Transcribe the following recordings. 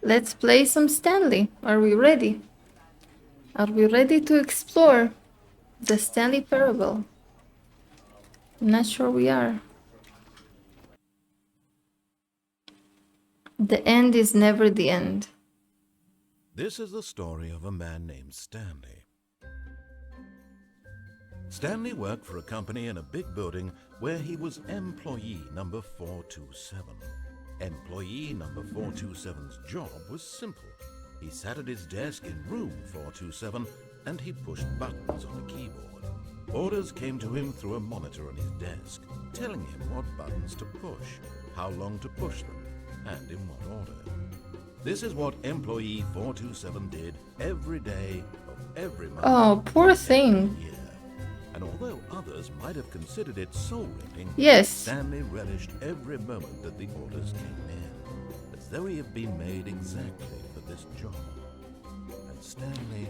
Let's play some Stanley. Are we ready? Are we ready to explore the Stanley Parable? I'm not sure we are. The end is never the end. This is the story of a man named Stanley. Stanley worked for a company in a big building where he was employee number 427. Employee number 427's job was simple. He sat at his desk in room 427 and he pushed buttons on a keyboard. Orders came to him through a monitor on his desk, telling him what buttons to push, how long to push them, and in what order. This is what employee 427 did every day of every month. Oh, poor thing. Year. And although others might have considered it soul-ripping, Yes. Stanley relished every moment that the orders came in, as though he had been made exactly for this job. And Stanley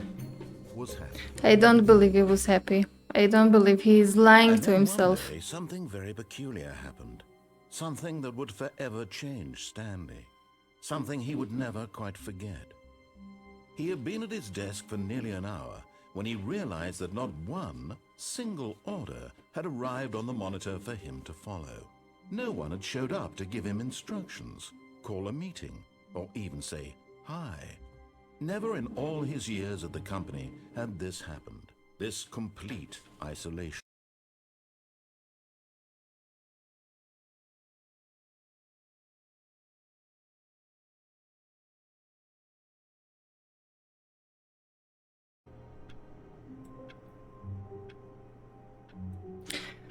was happy. I don't believe he was happy. I don't believe he is lying And to then himself. one day, something very peculiar happened. Something that would forever change Stanley. Something he would never quite forget. He had been at his desk for nearly an hour when he realized that not one single order had arrived on the monitor for him to follow. No one had showed up to give him instructions, call a meeting, or even say hi. Never in all his years at the company had this happened, this complete isolation.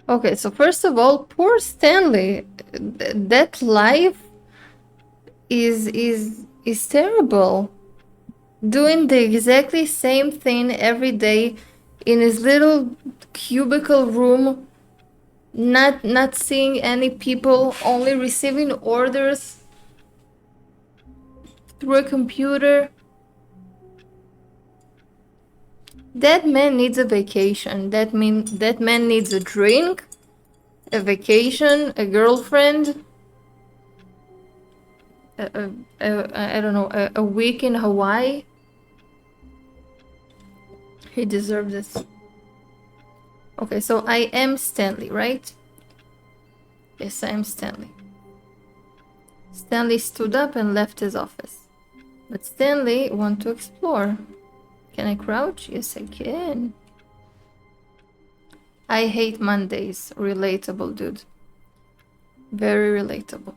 Okay, so first of all, poor Stanley. That life is terrible. Doing the exactly same thing every day in his little cubicle room, not seeing any people, only receiving orders through a computer. That man needs a vacation. That man needs a drink, a vacation, a girlfriend, I don't know, a week in Hawaii. He deserves this. Okay, so I am Stanley, right? Yes, I am Stanley. Stanley stood up and left his office. But Stanley wants to explore. Can I crouch? Yes, I can. I hate Mondays. Relatable, dude. Very relatable.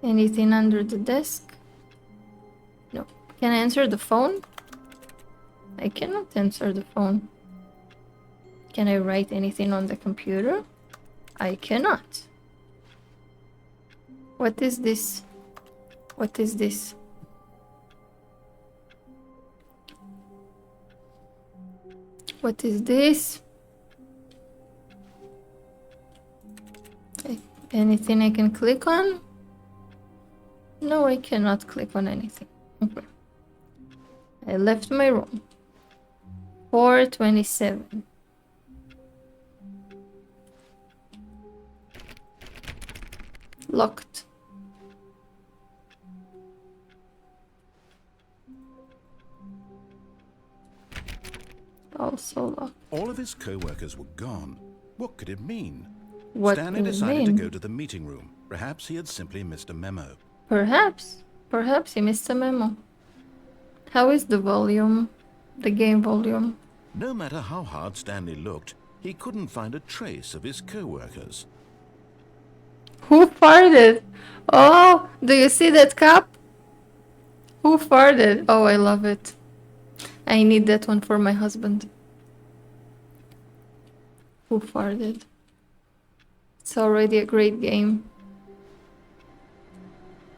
Anything under the desk? No. Can I answer the phone? I cannot answer the phone. Can I write anything on the computer? I cannot. What is this? What is this? What is this? Anything I can click on? No, I cannot click on anything. Okay. I left my room. 427. Locked. Also locked. All of his co-workers were gone. What could it mean? What Stanley could it decided to mean? go to the meeting room. Perhaps he had simply missed a memo. Perhaps. Perhaps he missed a memo. How is the volume? The game volume? No matter how hard Stanley looked, he couldn't find a trace of his co-workers. Who farted? Oh, do you see that cup? Who farted? Oh, I love it. I need that one for my husband. Who farted? It's already a great game.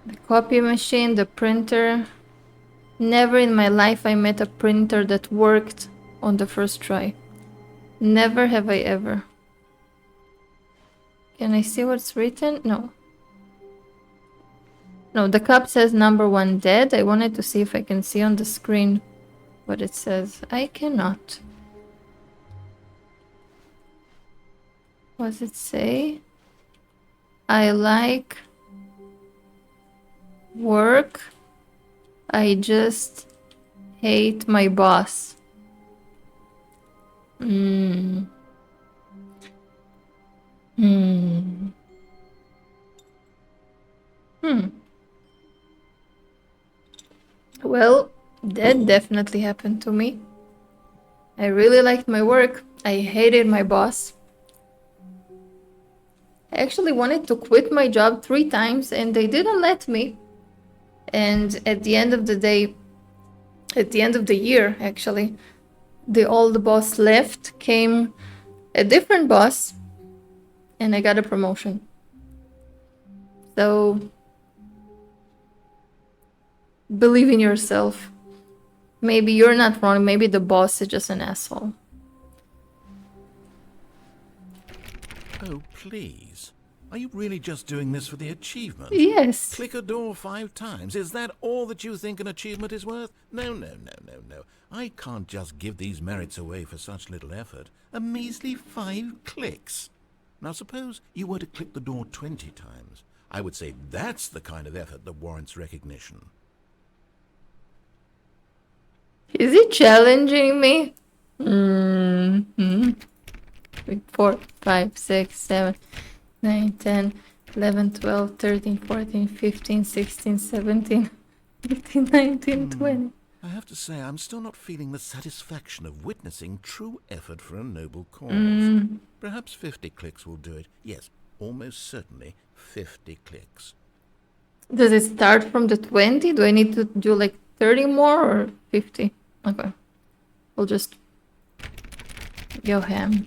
The copy machine, the printer. Never in my life I met a printer that worked on the first try. Never have I ever. Can I see what's written? No. No, the cup says number 1 dead. I wanted to see if I can see on the screen what it says. I cannot. What does it say? I like work. I just hate my boss. Hmm. Hmm. Hmm. Well, that definitely happened to me. I really liked my work. I hated my boss. I actually wanted to quit my job 3 times and they didn't let me. And at the end of the day, at the end of the year, actually, the old boss left, came a different boss, and I got a promotion. So, believe in yourself. Maybe you're not wrong, maybe the boss is just an asshole. Oh, please. Are you really just doing this for the achievement? Yes. Click a door 5 times. Is that all that you think an achievement is worth? No. I can't just give these merits away for such little effort. A measly 5 clicks. Now suppose you were to click the door 20 times. I would say that's the kind of effort that warrants recognition. Is he challenging me? Mm-hmm. 4, 5, 6, 7, 9, 10, 11, 12, 13, 14, 15, 16, 17, 18, 19, 20. I have to say, I'm still not feeling the satisfaction of witnessing true effort for a noble cause. Perhaps 50 clicks will do it. Yes, almost certainly 50 clicks. Does it start from the 20? Do I need to do like 30 more or 50? Okay. We'll just go ham.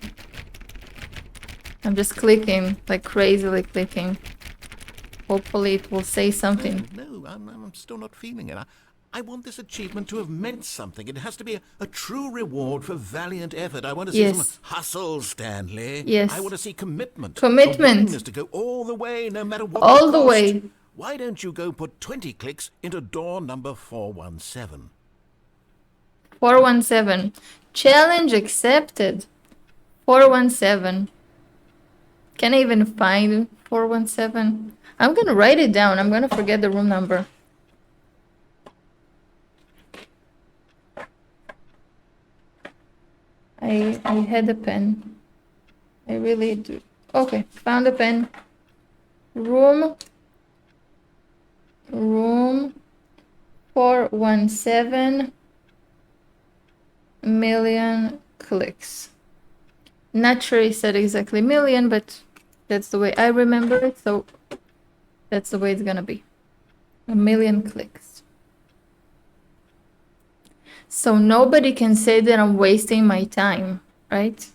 I'm just clicking, like crazily clicking. Hopefully it will say something. No, I'm still not feeling it. I want this achievement to have meant something. It has to be a true reward for valiant effort. I want to see some hustle, Stanley. Yes. I want to see commitment. Commitment. A willingness to go all the way, no matter what All the the cost. way. Why don't you go put 20 clicks into door number 417? 417. Challenge accepted. 417. Can I even find 417? I'm gonna write it down. I'm gonna forget the room number. I had a pen. I really do. Okay, found a pen. Room 417 million clicks. Not sure he said exactly million, but that's the way I remember it, so that's the way it's gonna be. 1,000,000 clicks. So nobody can say that I'm wasting my time, right?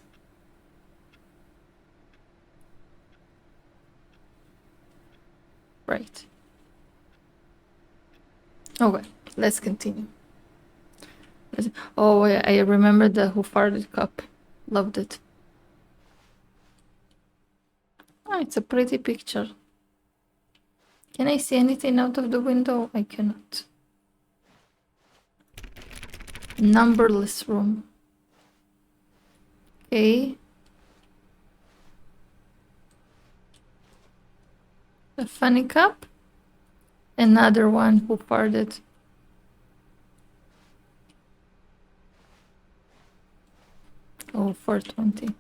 Right. Okay, let's continue. Oh, I remember the Who Farted Cup. Loved it. Oh, it's a pretty picture. Can I see anything out of the window? I cannot. Numberless room. Okay. A funny cup. Another one who farted. Oh, 420.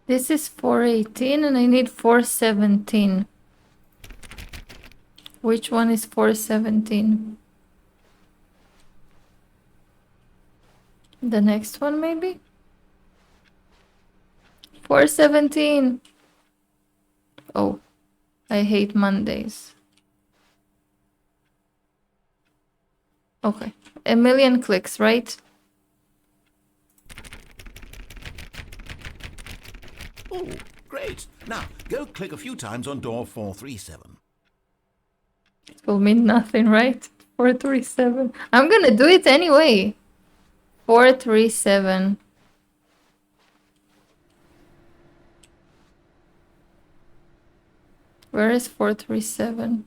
This is 418 and I need 417. Which one is 417? The next one, maybe? 417. Oh, I hate Mondays. Okay, 1,000,000 clicks, right? Oh, great. Now, go click a few times on door 437. It will mean nothing, right? 437. I'm gonna do it anyway. 437. Where is 437?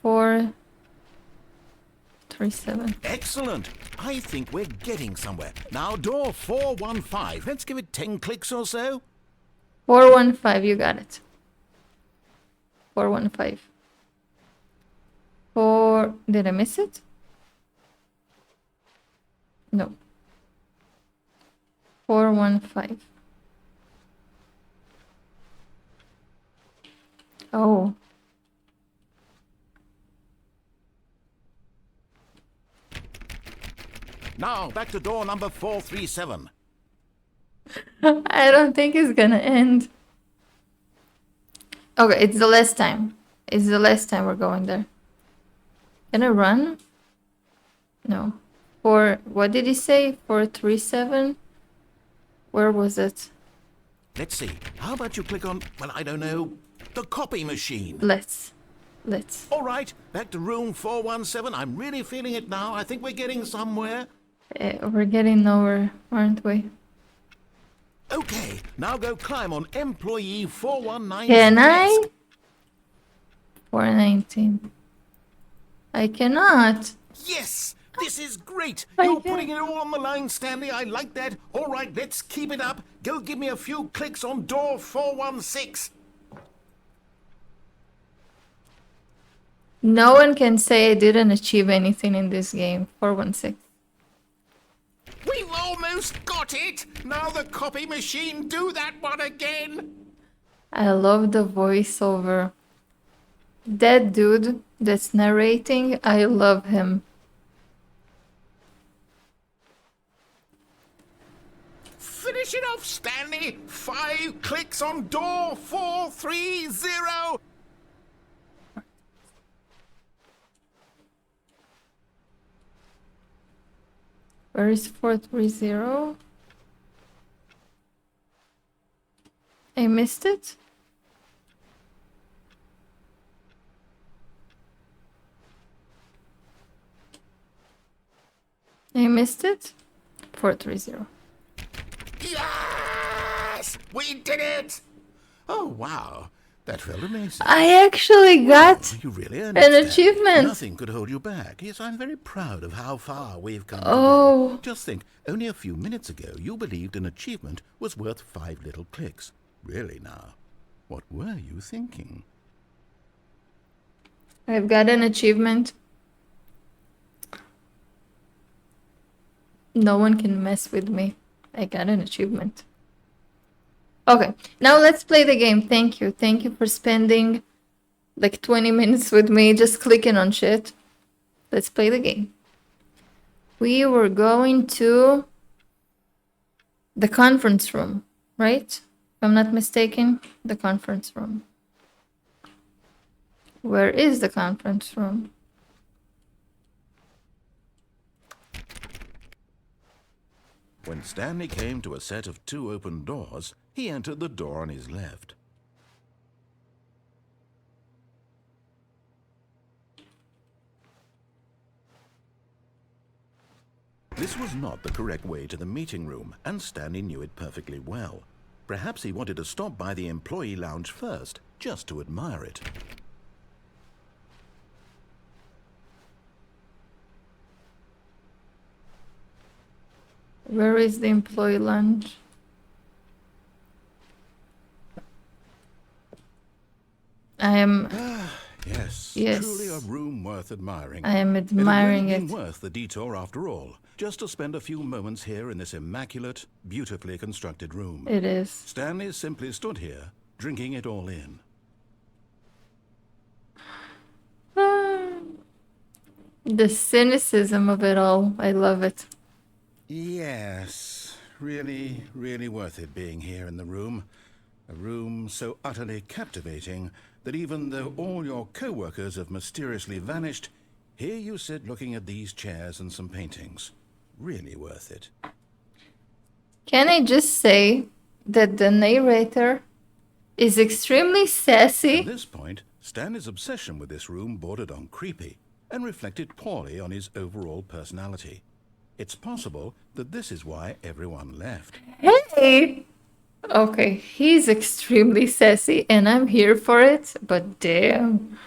437. 437. Excellent. I think we're getting somewhere. Now, door 415. Let's give it 10 clicks or so. 415, you got it. 415. Did I miss it? No. 415. Oh. Now, back to door number 437. I don't think it's gonna end. Okay, it's the last time. It's the last time we're going there. Can I run? No. What did he say? 437? Where was it? Let's see. How about you click on, well, I don't know, the copy machine? Let's. All right, back to room 417. I'm really feeling it now. I think we're getting somewhere. We're getting nowhere, aren't we? Okay, now go climb on employee 419's Can I? desk. 419. I cannot. Yes, this is great. I You're can. putting it all on the line, Stanley. I like that. All right, let's keep it up. Go give me a few clicks on door 416. No one can say I didn't achieve anything in this game. 416. We've almost got it. Now the copy machine, do that one again. I love the voiceover. That dude that's narrating, I love him. Finish it off, Stanley. 5 clicks on door 430. Where is 430? I missed it? I missed it? 430. Yes! We did it! Oh, wow. That felt amazing. I actually got You really earned an it, Stan. achievement. Nothing could hold you back. Yes, I'm very proud of how far we've come Oh. today. Just think, only a few minutes ago, you believed an achievement was worth 5 little clicks. Really now, what were you thinking? I've got an achievement. No one can mess with me. I got an achievement. Okay, now let's play the game. Thank you. Thank you for spending like 20 minutes with me just clicking on shit. Let's play the game. We were going to the conference room, right? If I'm not mistaken, the conference room. Where is the conference room? When Stanley came to a set of 2 open doors, he entered the door on his left. This was not the correct way to the meeting room, and Stanley knew it perfectly well. Perhaps he wanted to stop by the employee lounge first, just to admire it. Where is the employee lounge? I am. Yes, Yes. truly a room worth admiring. I am It had admiring really it. been worth the detour after all, just to spend a few moments here in this immaculate, beautifully constructed room. It is. Stanley simply stood here, drinking it all in. The cynicism of it all. I love it. Yes, really, really worth it being here in the room. A room so utterly captivating that even though all your co-workers have mysteriously vanished, here you sit looking at these chairs and some paintings. Really worth it. Can I just say that the narrator is extremely At sassy? this point, Stanley's obsession with this room bordered on creepy and reflected poorly on his overall personality. It's possible that this is why everyone left. Hey! Okay, he's extremely sassy and I'm here for it, but damn.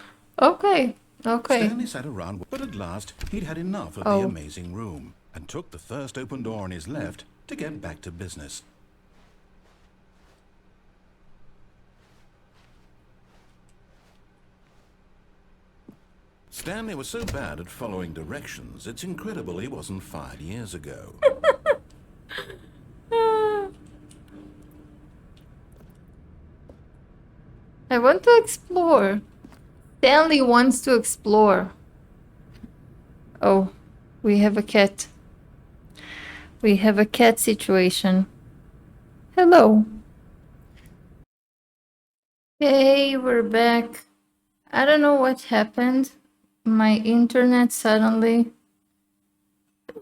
Okay, Okay. Stanley sat around, but at last he'd had enough of the amazing room and took the first open door on his left to get back to business. Stanley was so bad at following directions, it's incredible he wasn't fired years ago. I want to explore. Stanley wants to explore. Oh, we have a cat. We have a cat situation. Hello. Hey, we're back. I don't know what happened. My internet suddenly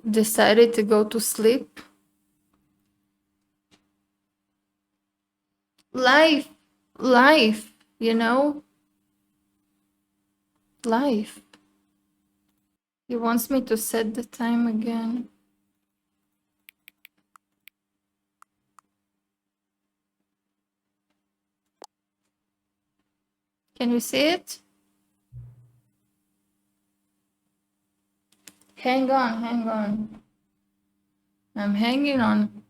decided to go to sleep. Life, you know? Life. He wants me to set the time again. Can you see it? Hang on. I'm hanging on.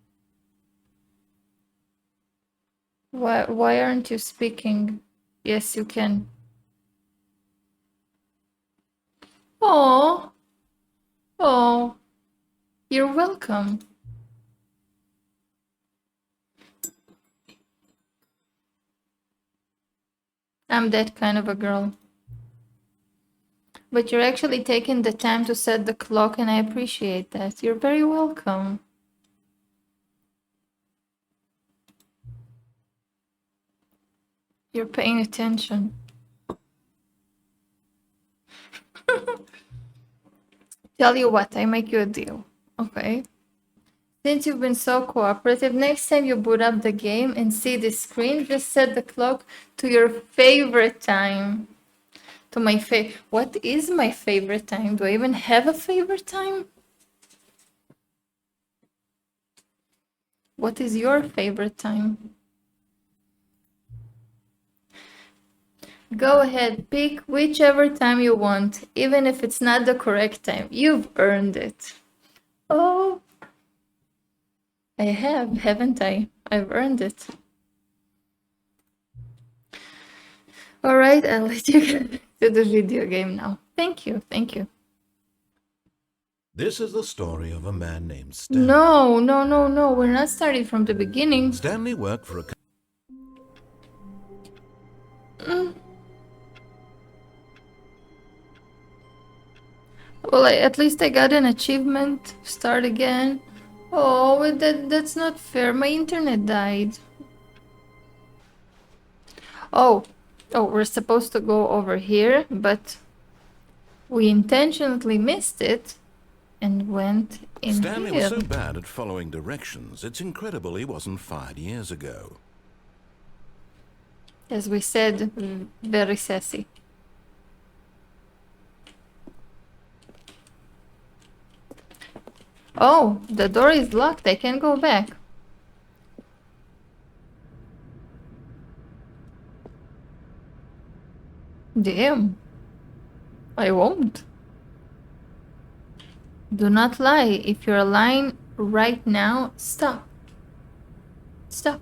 Why aren't you speaking? Yes, you can. Oh, you're welcome. I'm that kind of a girl. But you're actually taking the time to set the clock, and I appreciate that. You're very welcome. You're paying attention. Tell you what, I make you a deal, okay? Since you've been so cooperative, next time you boot up the game and see this screen, just set the clock to your favorite time. To my what is my favorite time? Do I even have a favorite time? What is your favorite time? Go ahead, pick whichever time you want, even if it's not the correct time. You've earned it. Oh, I have, haven't I? I've earned it. All right, I'll let you get to the video game now. Thank you. This is the story of a man named Stanley. No. We're not starting from the beginning. Stanley worked for a... Well, at least I got an achievement. Start again. Oh, that's not fair. My internet died. Oh, we're supposed to go over here, but we intentionally missed it and went in Stanley here. was so bad at following directions, it's incredible he wasn't fired years ago. As we said, very sassy. Oh, the door is locked. I can't go back. Damn. I won't. Do not lie. If you're lying right now, stop. Stop.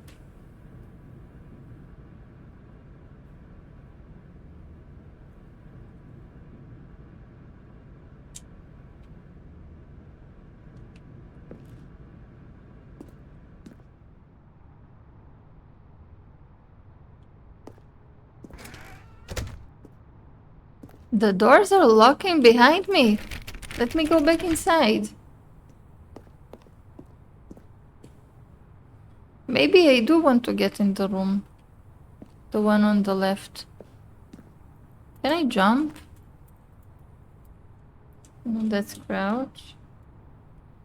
The doors are locking behind me. Let me go back inside. Maybe I do want to get in the room. The one on the left. Can I jump? No, that's crouch.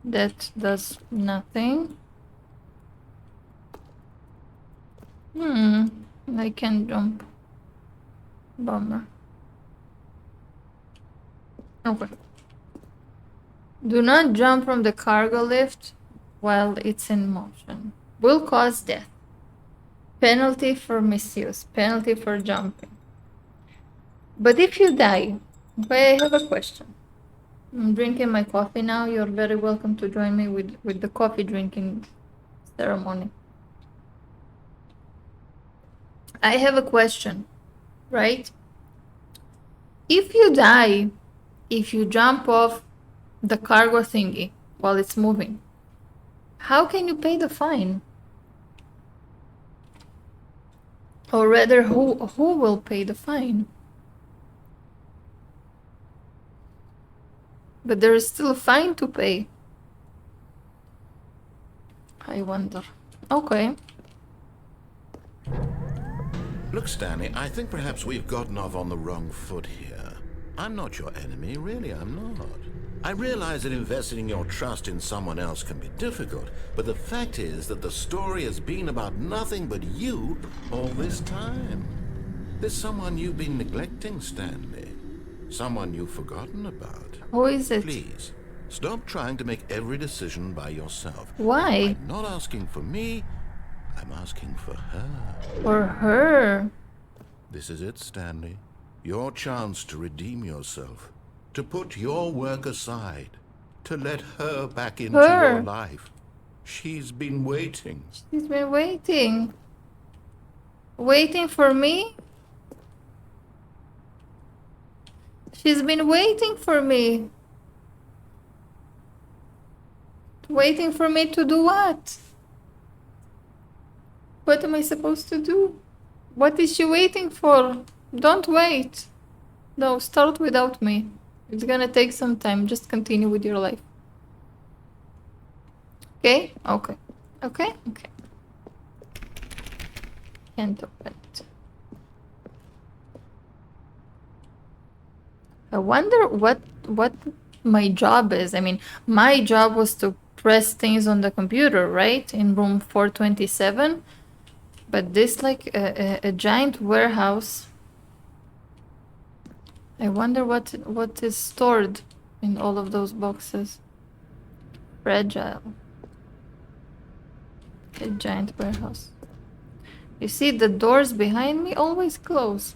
That does nothing. I can jump. Bummer. Okay. Do not jump from the cargo lift while it's in motion. Will cause death. Penalty for misuse. Penalty for jumping. But if you die, Okay, I have a question. I'm drinking my coffee now. You're very welcome to join me with the coffee drinking ceremony. I have a question, right? If you die, if you jump off the cargo thingy while it's moving, how can you pay the fine? Or rather, who will pay the fine? But there is still a fine to pay. I wonder. Okay. Look, Stanley, I think perhaps we've gotten off on the wrong foot here. I'm not your enemy, really, I'm not. I realize that investing your trust in someone else can be difficult, but the fact is that the story has been about nothing but you all this time. There's someone you've been neglecting, Stanley. Someone you've forgotten about. Who is it? Please, stop trying to make every decision by yourself. Why? I'm not asking for me, I'm asking for her. For her. This is it, Stanley. Your chance to redeem yourself. To put your work aside. To let her back into your life. She's been waiting. She's been waiting. Waiting for me? She's been waiting for me. Waiting for me to do what? What am I supposed to do? What is she waiting for? Don't wait. No, start without me. It's gonna take some time. Just continue with your life. Okay? Okay. Okay? Okay. Can't open it. I wonder what my job is. I mean, my job was to press things on the computer, right? In room 427. But this like a giant warehouse. I wonder what is stored in all of those boxes. Fragile. A giant warehouse. You see, the doors behind me always close.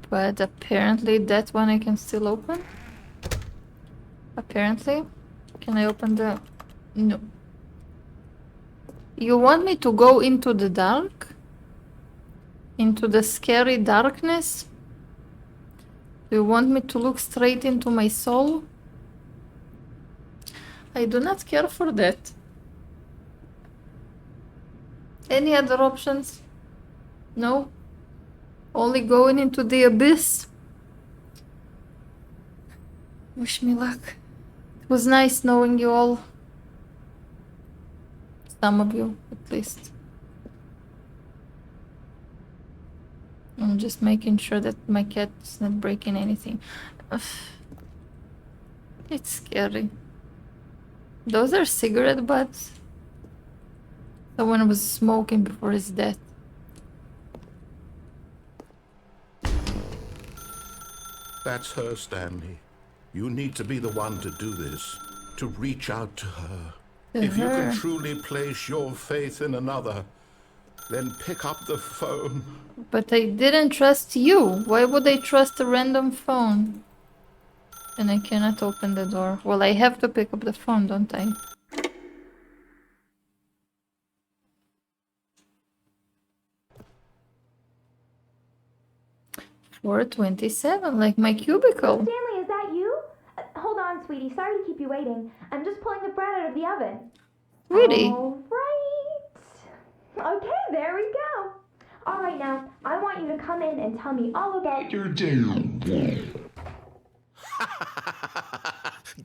But apparently that one I can still open. Apparently. Can I open the... No. You want me to go into the dark? Into the scary darkness? Do you want me to look straight into my soul? I do not care for that. Any other options? No? Only going into the abyss? Wish me luck. It was nice knowing you all. Some of you, at least. I'm just making sure that my cat is not breaking anything. Ugh. It's scary. Those are cigarette butts. Someone was smoking before his death. That's her, Stanley. You need to be the one to do this. To reach out to her. If you can truly place your faith in another, then pick up the phone. But I didn't trust you. Why would I trust a random phone? And I cannot open the door. Well, I have to pick up the phone, don't I? $4.27, like my cubicle. Stanley, is that you? Hold on, sweetie. Sorry to keep you waiting. I'm just pulling the bread out of the oven. Really? All right. Okay, there we go. All right, now, I want you to come in and tell me all about your day.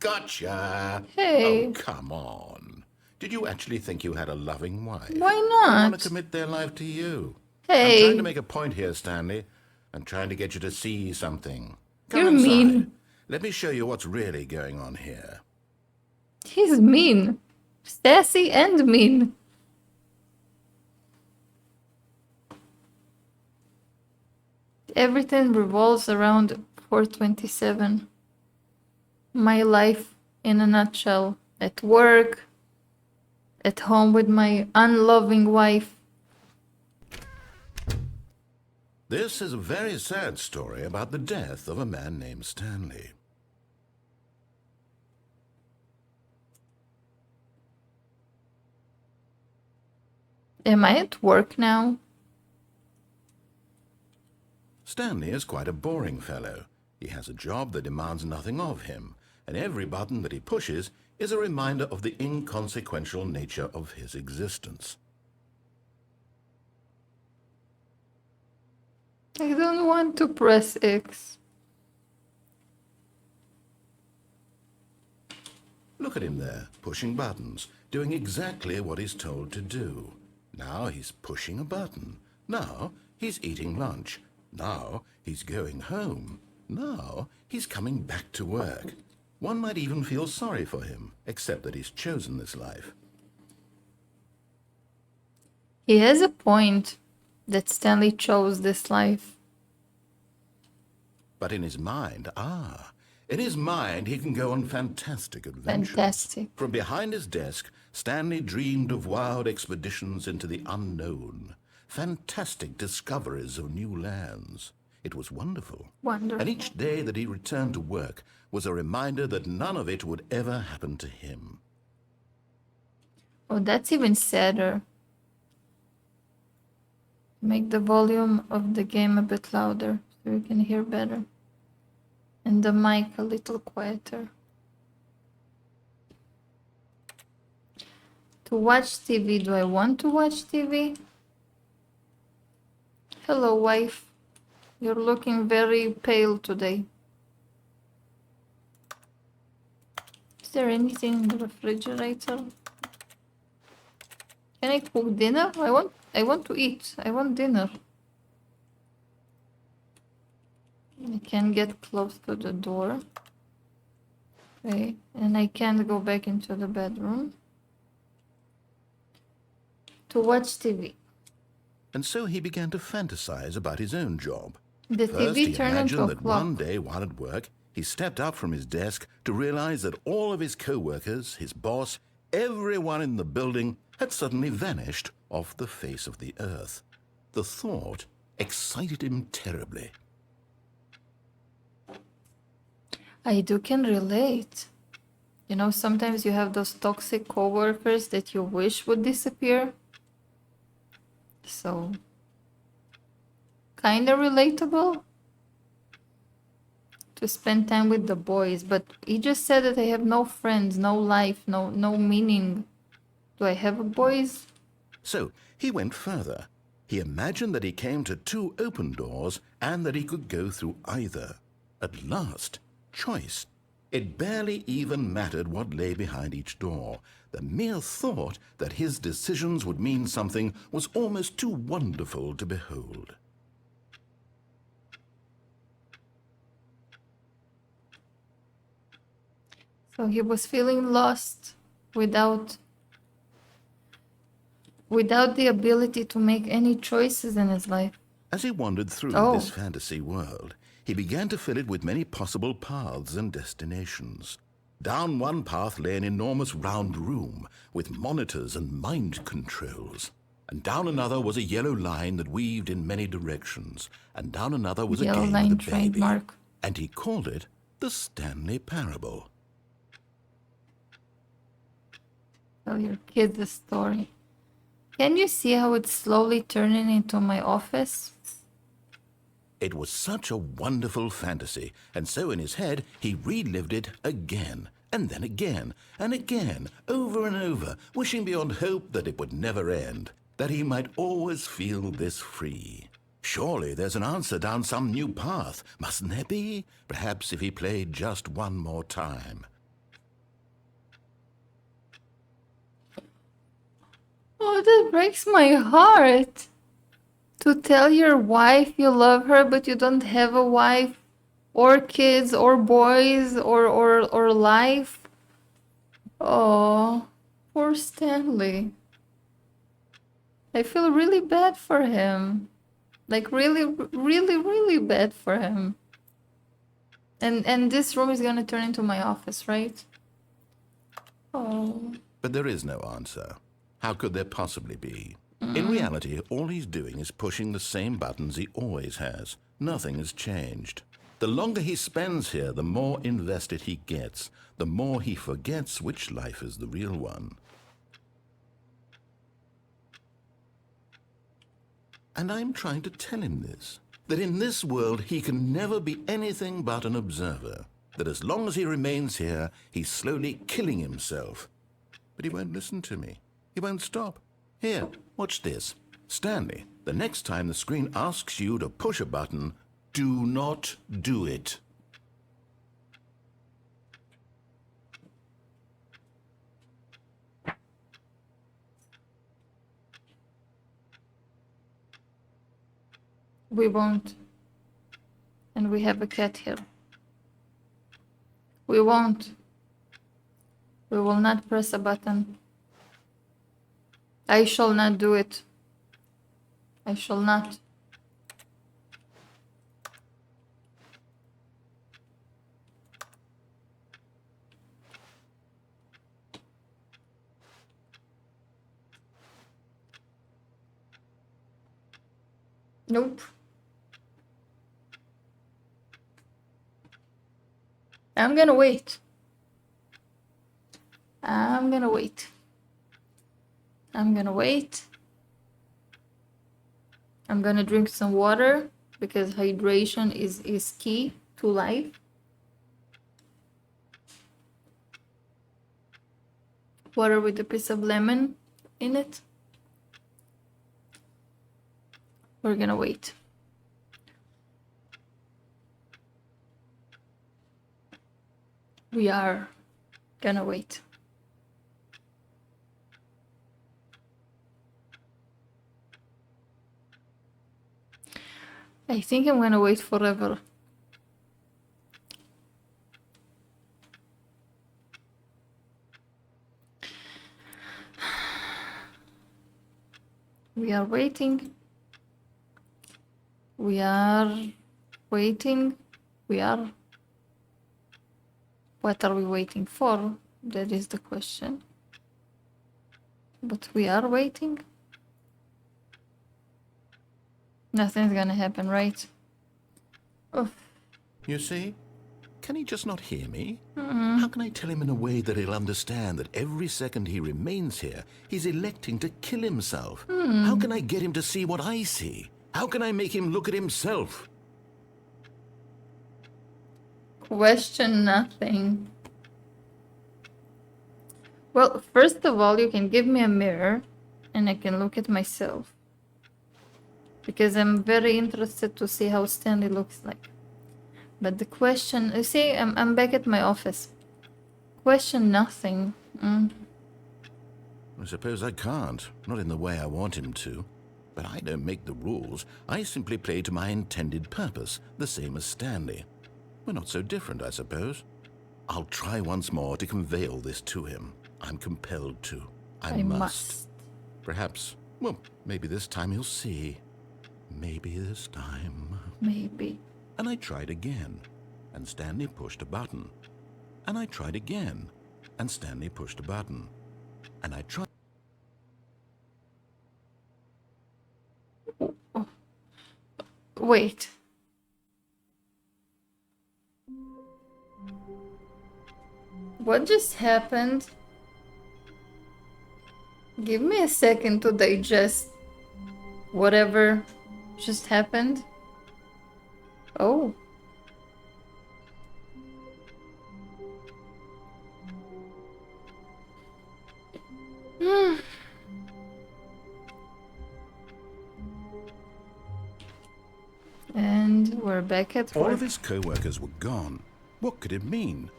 Gotcha. Hey. Oh, come on. Did you actually think you had a loving wife? Why They not? want to commit their life to you. Hey. I'm trying to make a point here, Stanley. I'm trying to get you to see something. Come You're inside. mean. Let me show you what's really going on here. He's mean. Sassy and mean. Everything revolves around 427. My life in a nutshell. At work. At home with my unloving wife. This is a very sad story about the death of a man named Stanley. Am I at work now? Stanley is quite a boring fellow. He has a job that demands nothing of him, and every button that he pushes is a reminder of the inconsequential nature of his existence. I don't want to press X. Look at him there, pushing buttons, doing exactly what he's told to do. Now he's pushing a button. Now he's eating lunch. Now he's going home. Now he's coming back to work. One might even feel sorry for him, except that he's chosen this life. He has a point that Stanley chose this life. But in his mind, in his mind he can go on fantastic adventures. Fantastic. From behind his desk, Stanley dreamed of wild expeditions into the unknown, fantastic discoveries of new lands. It was wonderful. Wonderful. And each day that he returned to work was a reminder that none of it would ever happen to him. Oh, that's even sadder. Make the volume of the game a bit louder so you can hear better. And the mic a little quieter. To watch TV, do I want to watch TV? Hello, wife. You're looking very pale today. Is there anything in the refrigerator? Can I cook dinner? I want to eat. I want dinner. I can get close to the door. Okay, and I can't go back into the bedroom. To watch TV. And so he began to fantasize about his own job. The First, TV he turned into imagined a that clock. one day while at work, he stepped up from his desk to realize that all of his co-workers, his boss, everyone in the building had suddenly vanished off the face of the earth. The thought excited him terribly. I can relate. You know, sometimes you have those toxic coworkers that you wish would disappear. So, kind of relatable to spend time with the boys. But he just said that I have no friends, no life, no meaning. Do I have a boys? So he went further. He imagined that he came to two open doors and that he could go through either. At last, choice. It barely even mattered what lay behind each door. The mere thought that his decisions would mean something was almost too wonderful to behold. So he was feeling lost without the ability to make any choices in his life. As he wandered through this fantasy world, he began to fill it with many possible paths and destinations. Down one path lay an enormous round room with monitors and mind controls. And down another was a yellow line that weaved in many directions. And down another was Yellow a game line with a baby. trademark. And he called it the Stanley Parable. Tell your kids a story. Can you see how it's slowly turning into my office? It was such a wonderful fantasy, and so in his head he relived it again, and then again, and again, over and over, wishing beyond hope that it would never end, that he might always feel this free. Surely there's an answer down some new path, mustn't there be? Perhaps if he played just one more time. Oh, that breaks my heart. To tell your wife you love her, but you don't have a wife, or kids, or boys, or life. Oh, poor Stanley. I feel really bad for him. Like really, really, really bad for him. And this room is gonna turn into my office, right? Oh. But there is no answer. How could there possibly be? In reality, all he's doing is pushing the same buttons he always has. Nothing has changed. The longer he spends here, the more invested he gets, the more he forgets which life is the real one. And I'm trying to tell him this, that in this world he can never be anything but an observer, that as long as he remains here, he's slowly killing himself. But he won't listen to me. He won't stop. Here, watch this. Stanley, the next time the screen asks you to push a button, do not do it. We won't. And we have a cat here. We won't. We will not press a button. I shall not do it. I shall not. Nope. I'm gonna wait. I'm gonna wait. I'm gonna wait. I'm gonna drink some water because hydration is key to life. Water with a piece of lemon in it. We're gonna wait. We are gonna wait. I think I'm gonna wait forever. We are waiting. We are waiting. We are. What are we waiting for? That is the question. But we are waiting. Nothing's gonna happen, right? Oh. You see? Can he just not hear me? How can I tell him in a way that he'll understand that every second he remains here, he's electing to kill himself? How can I get him to see what I see? How can I make him look at himself? Question nothing. Well, first of all, you can give me a mirror and I can look at myself. Because I'm very interested to see how Stanley looks like. But the question, you see, I'm back at my office. Question nothing. I suppose I can't, not in the way I want him to. But I don't make the rules. I simply play to my intended purpose, the same as Stanley. We're not so different, I suppose. I'll try once more to convey all this to him. I'm compelled to. I must. Perhaps, well, maybe this time he'll see. Maybe this time. Maybe. And I tried again, and Stanley pushed a button. And I tried again, and Stanley pushed a button. And I tried. Wait. What just happened? Give me a second to digest whatever just happened. Oh. And we're back at work. All of his co-workers were gone. What could it mean?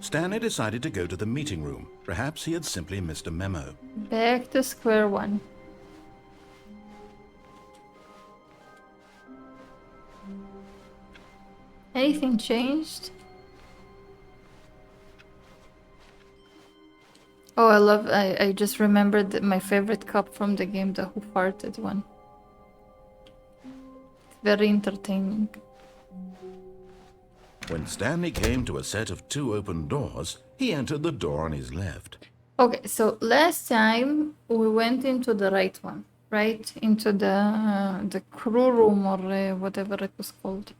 Stanley decided to go to the meeting room. Perhaps he had simply missed a memo. Back to square one. Anything changed? Oh, I just remembered my favorite cup from the game, the Who Farted one. Very entertaining. When Stanley came to a set of 2 open doors, he entered the door on his left. Okay, so last time we went into the right one. right into the crew room or whatever it was called.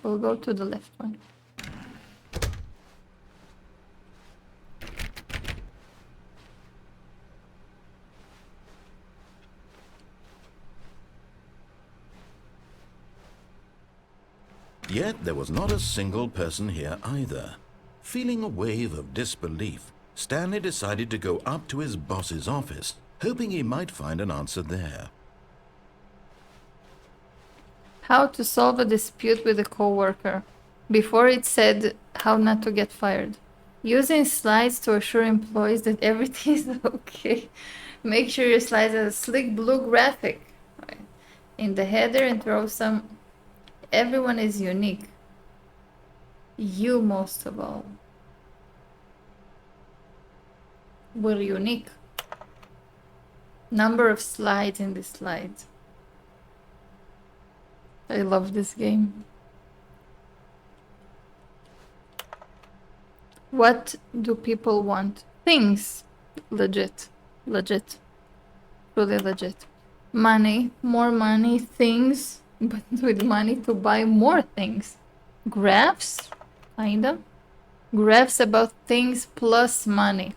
We'll go to the left one. Yet there was not a single person here either. Feeling a wave of disbelief, Stanley decided to go up to his boss's office, hoping he might find an answer there. How to solve a dispute with a coworker. Before it said how not to get fired. Using slides to assure employees that everything is okay. Make sure your slides have a slick blue graphic in the header and throw some. Everyone is unique. You most of all. We're unique. Number of slides in this slide. I love this game. What do people want? Things. Legit. Legit. Really legit. Money. More money. Things. But with money to buy more things. Graphs. Kinda. Graphs about things plus money.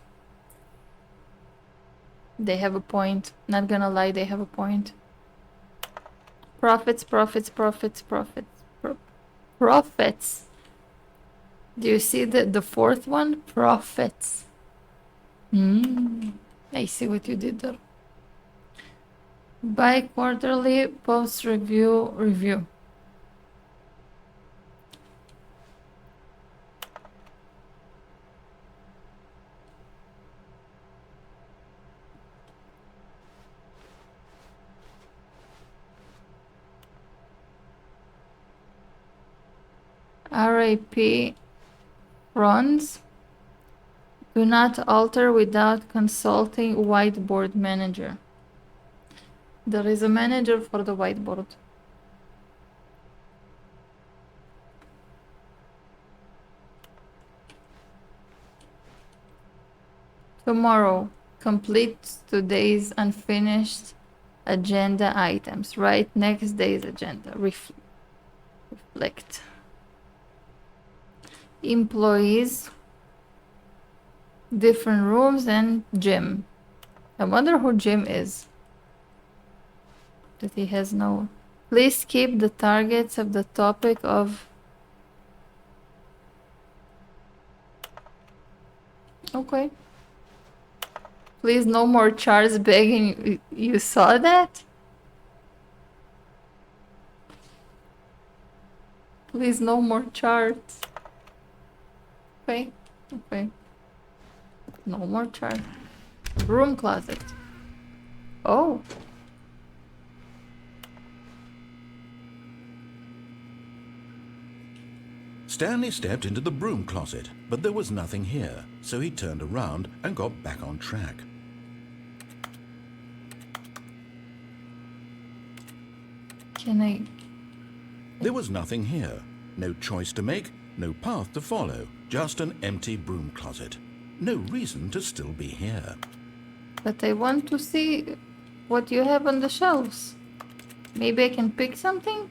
They have a point. Not gonna lie, they have a point. Profits, profits, profits, profits. Profits. Do you see the fourth one? Profits. I see what you did there. Bi-quarterly post-review. RAP runs. Do not alter without consulting whiteboard manager. There is a manager for the whiteboard. Tomorrow, complete today's unfinished agenda items. Write next day's agenda. Reflect. Employees, different rooms, and Jim. I wonder who Jim is. That he has no. Please keep the targets of the topic of. Okay. Please, no more charts begging. You saw that? Please, no more charts. Okay. Okay. No more chart. Broom closet. Oh. Stanley stepped into the broom closet, but there was nothing here, so he turned around and got back on track. Can I? There was nothing here. No choice to make, no path to follow, just an empty broom closet. No reason to still be here. But I want to see what you have on the shelves. Maybe I can pick something?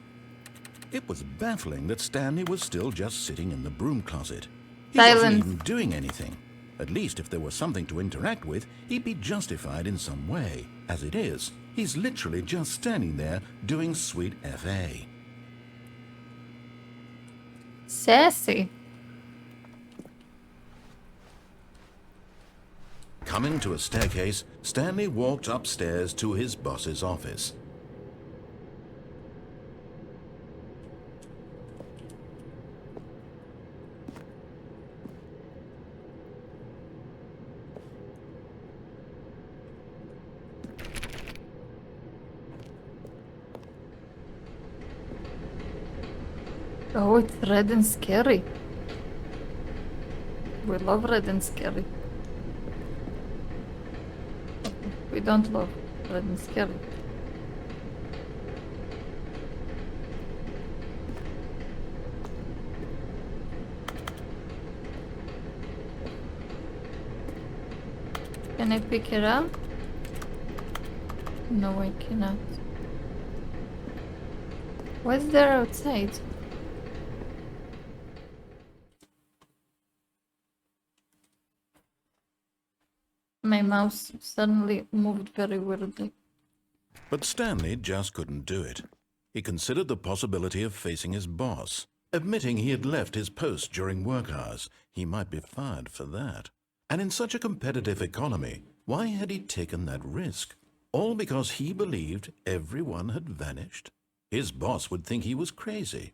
It was baffling that Stanley was still just sitting in the broom closet. He Silence. wasn't even doing anything. At least if there was something to interact with, he'd be justified in some way. As it is, he's literally just standing there doing sweet FA. Sassy. Coming to a staircase, Stanley walked upstairs to his boss's office. Oh, it's red and scary. We love red and scary. We don't love red and scary. Can I pick it up? No, I cannot. What's there outside? My mouse suddenly moved very weirdly. But Stanley just couldn't do it. He considered the possibility of facing his boss. Admitting he had left his post during work hours, he might be fired for that. And in such a competitive economy, why had he taken that risk? All because he believed everyone had vanished? His boss would think he was crazy.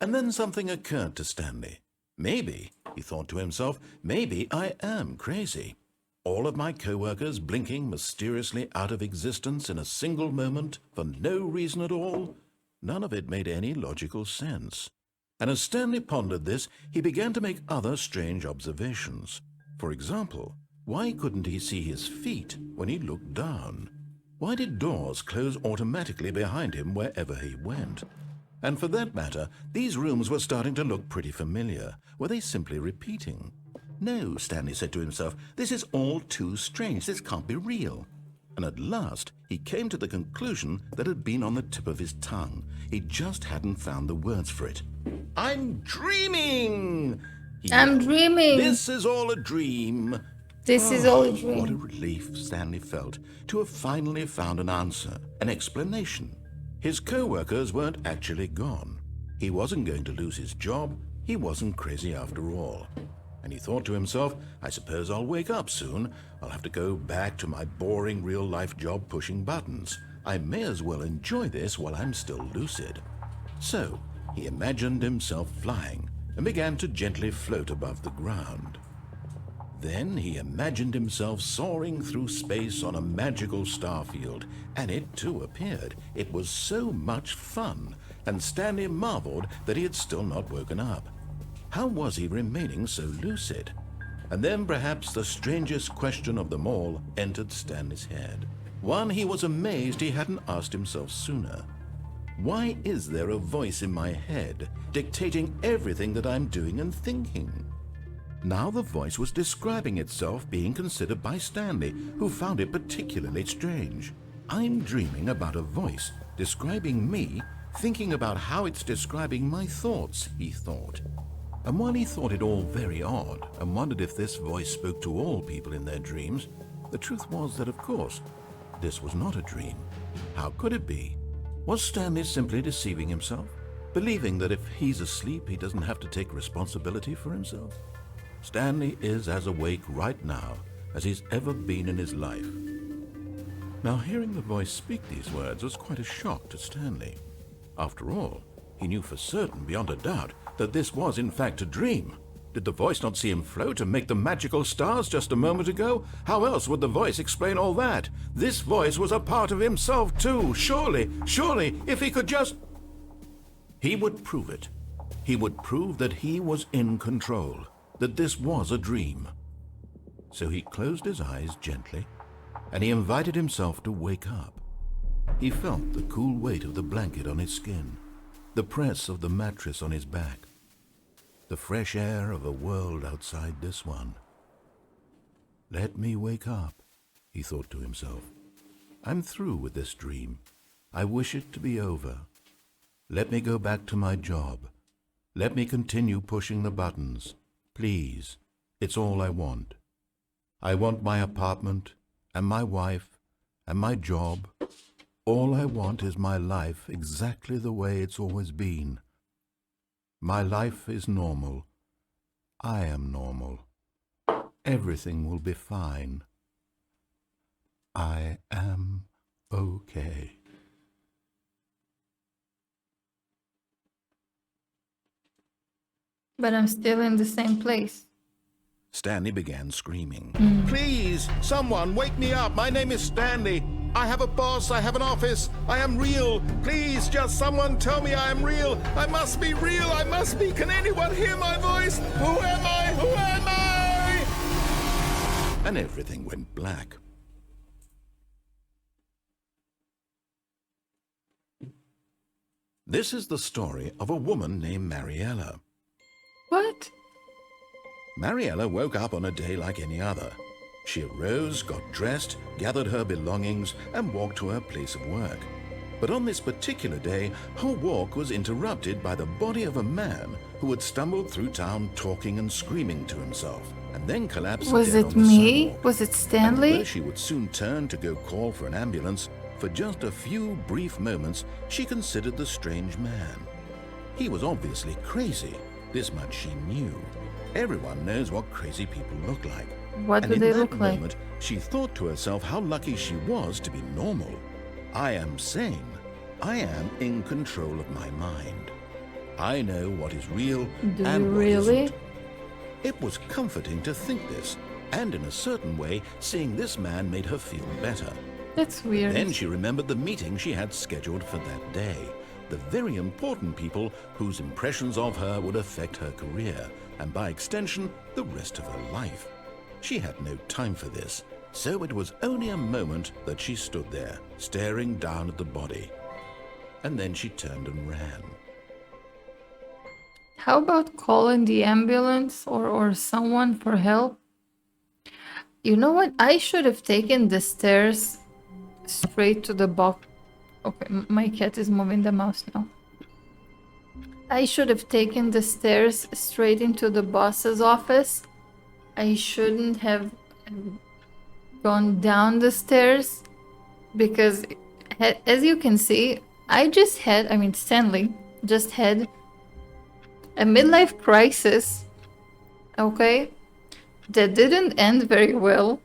And then something occurred to Stanley. Maybe, he thought to himself, maybe I am crazy. All of my co-workers blinking mysteriously out of existence in a single moment for no reason at all? None of it made any logical sense. And as Stanley pondered this, he began to make other strange observations. For example, why couldn't he see his feet when he looked down? Why did doors close automatically behind him wherever he went? And for that matter, these rooms were starting to look pretty familiar. Were they simply repeating? No, Stanley said to himself, this is all too strange. This can't be real. And at last, he came to the conclusion that had been on the tip of his tongue. He just hadn't found the words for it. I'm dreaming! I'm dreaming! This is all a dream. This is all a dream. What a relief Stanley felt to have finally found an answer, an explanation. His co-workers weren't actually gone. He wasn't going to lose his job. He wasn't crazy after all. And he thought to himself, I suppose I'll wake up soon. I'll have to go back to my boring real-life job pushing buttons. I may as well enjoy this while I'm still lucid. So he imagined himself flying and began to gently float above the ground. Then he imagined himself soaring through space on a magical starfield, and it too appeared. It was so much fun, and Stanley marveled that he had still not woken up. How was he remaining so lucid? And then perhaps the strangest question of them all entered Stanley's head. One he was amazed he hadn't asked himself sooner. Why is there a voice in my head dictating everything that I'm doing and thinking? Now the voice was describing itself being considered by Stanley, who found it particularly strange. I'm dreaming about a voice describing me, thinking about how it's describing my thoughts, he thought. And while he thought it all very odd and wondered if this voice spoke to all people in their dreams, the truth was that, of course, this was not a dream. How could it be? Was Stanley simply deceiving himself, believing that if he's asleep, he doesn't have to take responsibility for himself? Stanley is as awake right now as he's ever been in his life. Now, hearing the voice speak these words was quite a shock to Stanley. After all, he knew for certain, beyond a doubt, that this was in fact a dream. Did the voice not see him float and make the magical stars just a moment ago? How else would the voice explain all that? This voice was a part of himself too. Surely, if he could just... He would prove it. He would prove that he was in control, that this was a dream. So he closed his eyes gently, and he invited himself to wake up. He felt the cool weight of the blanket on his skin, the press of the mattress on his back, the fresh air of a world outside this one. Let me wake up, he thought to himself. I'm through with this dream. I wish it to be over. Let me go back to my job. Let me continue pushing the buttons. Please, it's all I want. I want my apartment and my wife and my job. All I want is my life exactly the way it's always been. My life is normal. I am normal. Everything will be fine. I am okay. But I'm still in the same place. Stanley began screaming. Please, someone, wake me up. My name is Stanley. I have a boss. I have an office. I am real. Please, just someone tell me I am real. I must be real. I must be. Can anyone hear my voice? Who am I? Who am I? And everything went black. This is the story of a woman named Mariella. What? Mariella woke up on a day like any other. She arose, got dressed, gathered her belongings, and walked to her place of work. But on this particular day, her walk was interrupted by the body of a man who had stumbled through town talking and screaming to himself, and then collapsed Was dead it on the me? sidewalk. Was it And Stanley? although she would soon turn to go call for an ambulance, for just a few brief moments, she considered the strange man. He was obviously crazy. This much she knew. Everyone knows what crazy people look like. What And do in they that look like? moment, she thought to herself how lucky she was to be normal. I am sane. I am in control of my mind. I know what is real Do and you what really? isn't. It was comforting to think this, and in a certain way, seeing this man made her feel better. That's weird. Then she remembered the meeting she had scheduled for that day. The very important people whose impressions of her would affect her career, and by extension, the rest of her life. She had no time for this, so it was only a moment that she stood there, staring down at the body. And then she turned and ran. How about calling the ambulance or someone for help? You know what? I should have taken the stairs straight to the box. Okay, my cat is moving the mouse now. I should have taken the stairs straight into the boss's office. I shouldn't have gone down the stairs because, as you can see, Stanley just had a midlife crisis, okay, that didn't end very well.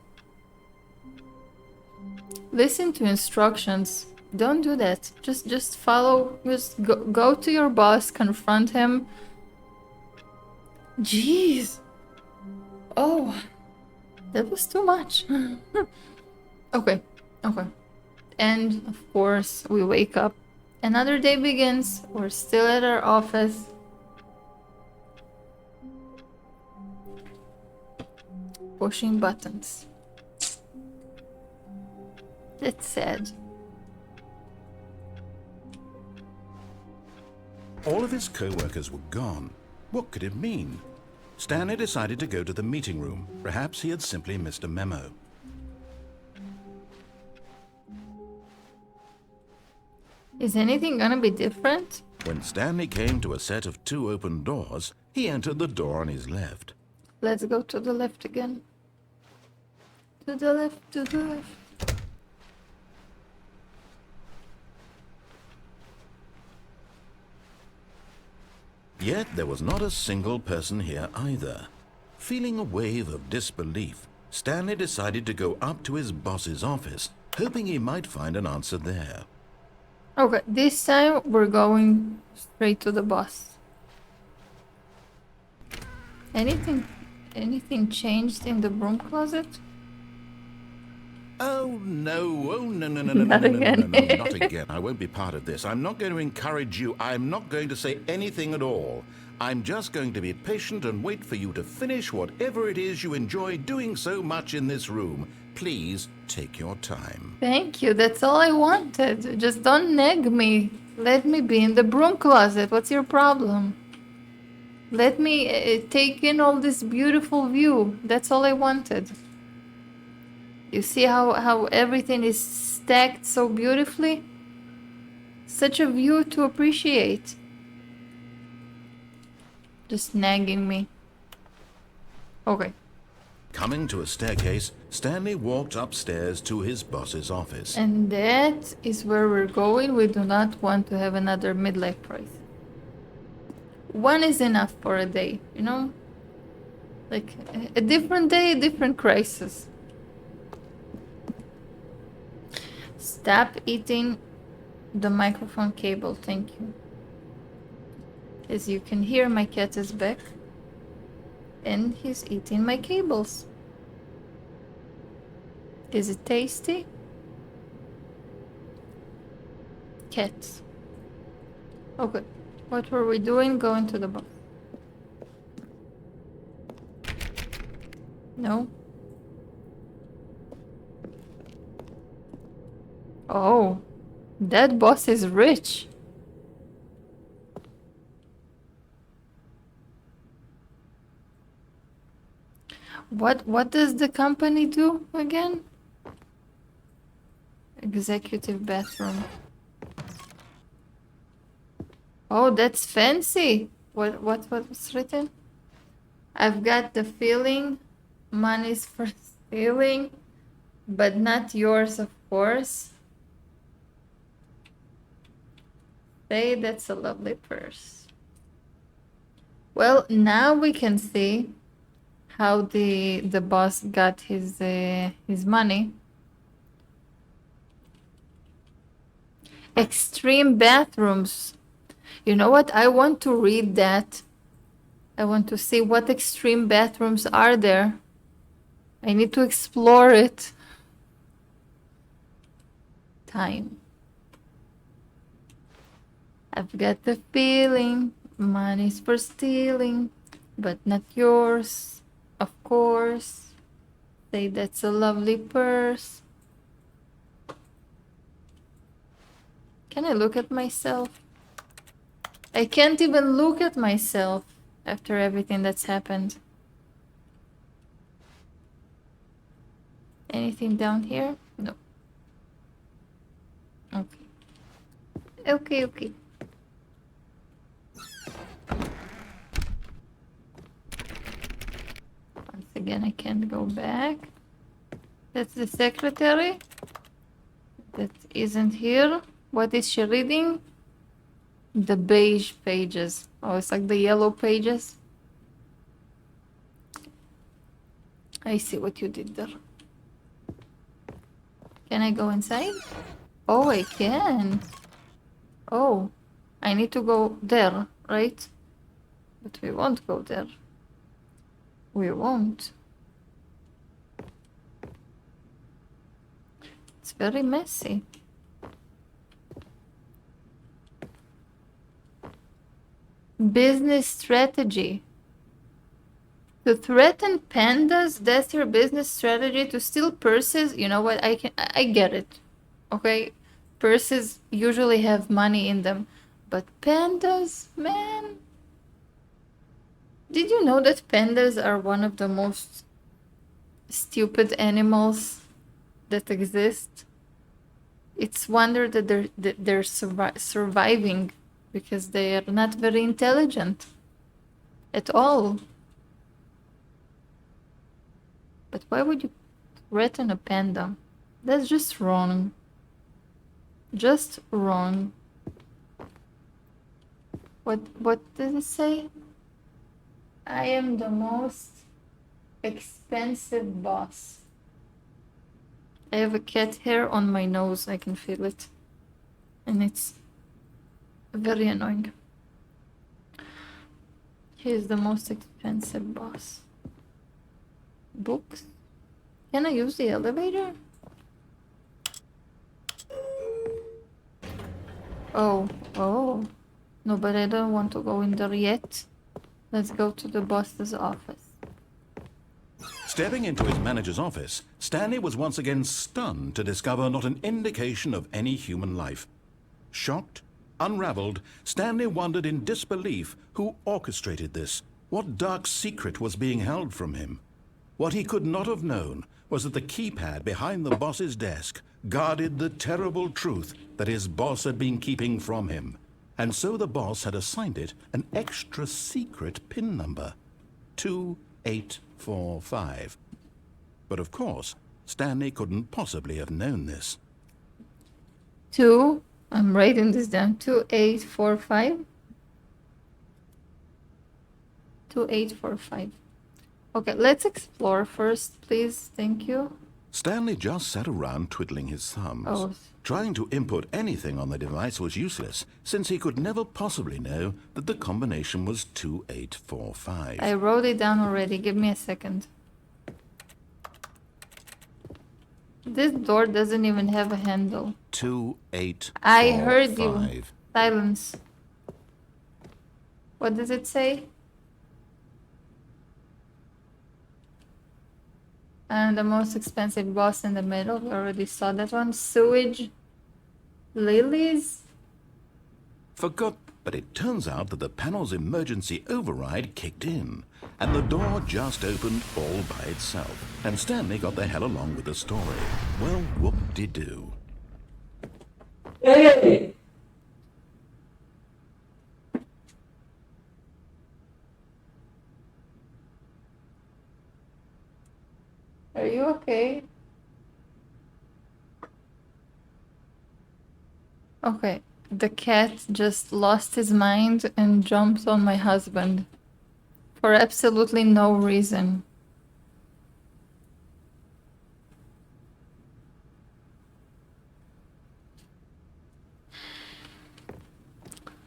Listen to instructions. Don't do that. Just follow. Just go to your boss, confront him. Jeez. Oh, that was too much. Okay. And of course, we wake up. Another day begins. We're still at our office. Pushing buttons. That's sad. All of his co-workers were gone. What could it mean? Stanley decided to go to the meeting room. Perhaps he had simply missed a memo. Is anything gonna be different? When Stanley came to a set of 2 open doors, he entered the door on his left. Let's go to the left again. To the left, to the left. Yet there was not a single person here either. Feeling a wave of disbelief, Stanley decided to go up to his boss's office, hoping he might find an answer there. Okay, this time we're going straight to the boss. Anything changed in the broom closet? Oh no, Not again. not again. I won't be part of this. I'm not going to encourage you. I'm not going to say anything at all. I'm just going to be patient and wait for you to finish whatever it is you enjoy doing so much in this room. Please take your time. Thank you, that's all I wanted. Just don't nag me. Let me be in the broom closet. What's your problem? Let me take in all this beautiful view. That's all I wanted. You see how everything is stacked so beautifully? Such a view to appreciate. Just nagging me. Okay. Coming to a staircase, Stanley walked upstairs to his boss's office. And that is where we're going. We do not want to have another midlife crisis. One is enough for a day, you know? Like a different day, a different crisis. Stop eating the microphone cable, thank you. As you can hear, my cat is back. And he's eating my cables. Is it tasty? Cats. Okay. What were we doing? Going to the box. No. Oh. That boss is rich. What does the company do again? Executive bathroom. Oh, that's fancy. What was written? I've got the feeling money's for stealing, but not yours, of course. Say that's a lovely purse. Well, now we can see how the boss got his money. Extreme bathrooms. You know what? I want to read that. I want to see what extreme bathrooms are there. I need to explore it. Time. I've got the feeling money's for stealing, but not yours, of course. Say that's a lovely purse. Can I look at myself? I can't even look at myself after everything that's happened. Anything down here? No. Okay. Okay. Once again, I can't go back. That's the secretary. That isn't here. What is she reading? The beige pages. Oh, it's like the yellow pages. I see what you did there. Can I go inside? Oh, I can. Oh, I need to go there, right? But we won't go there. We won't. It's very messy. Business strategy. To threaten pandas, that's your business strategy. To steal purses, you know what? I get it. Okay? Purses usually have money in them. But pandas, man. Did you know that pandas are one of the most stupid animals that exist? It's wonder that they're surviving because they are not very intelligent at all. But why would you threaten a panda? That's just wrong. Just wrong. What does it say? I am the most expensive boss. I have a cat hair on my nose. I can feel it. And it's very annoying. He is the most expensive boss. Books? Can I use the elevator? Oh. No, but I don't want to go in there yet. Let's go to the boss's office. Stepping into his manager's office, Stanley was once again stunned to discover not an indication of any human life. Shocked, unraveled, Stanley wondered in disbelief who orchestrated this, what dark secret was being held from him. What he could not have known was that the keypad behind the boss's desk guarded the terrible truth that his boss had been keeping from him. And so the boss had assigned it an extra secret PIN number, 2845. But of course, Stanley couldn't possibly have known this. I'm writing this down, 2845. 2845. Okay, let's explore first, please. Thank you. Stanley just sat around twiddling his thumbs. Oh. Trying to input anything on the device was useless, since he could never possibly know that the combination was 2845. I wrote it down already. Give me a second. This door doesn't even have a handle. 2845. I heard you. Silence. What does it say? And the most expensive boss in the middle. We already saw that one. Sewage. Lilies. Forgot But it turns out that the panel's emergency override kicked in, and the door just opened all by itself, and Stanley got the hell along with the story. Well, whoop-de-doo. Hey! Are you okay? Okay, the cat just lost his mind and jumped on my husband for absolutely no reason.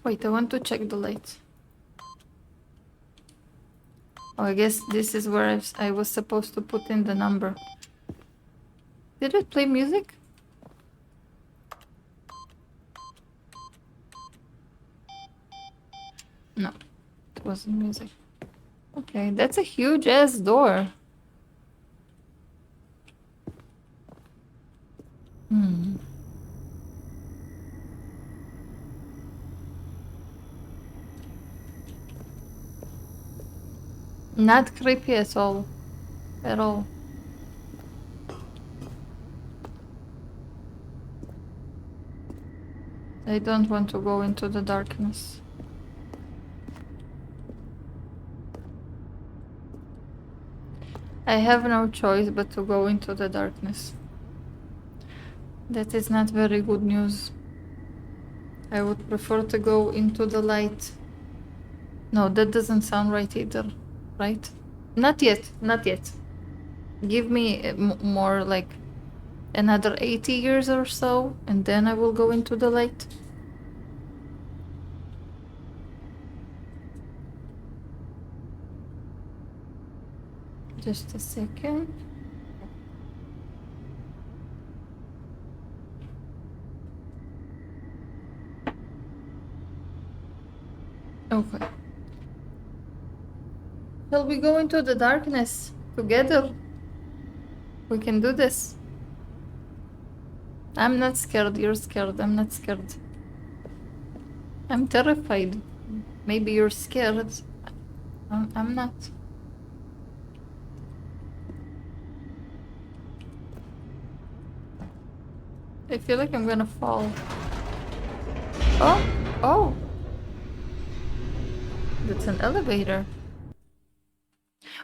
Wait, I want to check the lights. Oh, I guess this is where I was supposed to put in the number. Did it play music? No, it wasn't music. Okay, that's a huge ass door. Not creepy at all. At all. I don't want to go into the darkness. I have no choice but to go into the darkness. That is not very good news. I would prefer to go into the light. No, that doesn't sound right either, right? Not yet, not yet. Give me more like another 80 years or so, and then I will go into the light. Just a second. Okay. Shall we go into the darkness together? We can do this. I'm not scared, you're scared, I'm not scared. I'm terrified. Maybe you're scared. I'm not. I feel like I'm gonna fall. Oh! Oh! That's an elevator.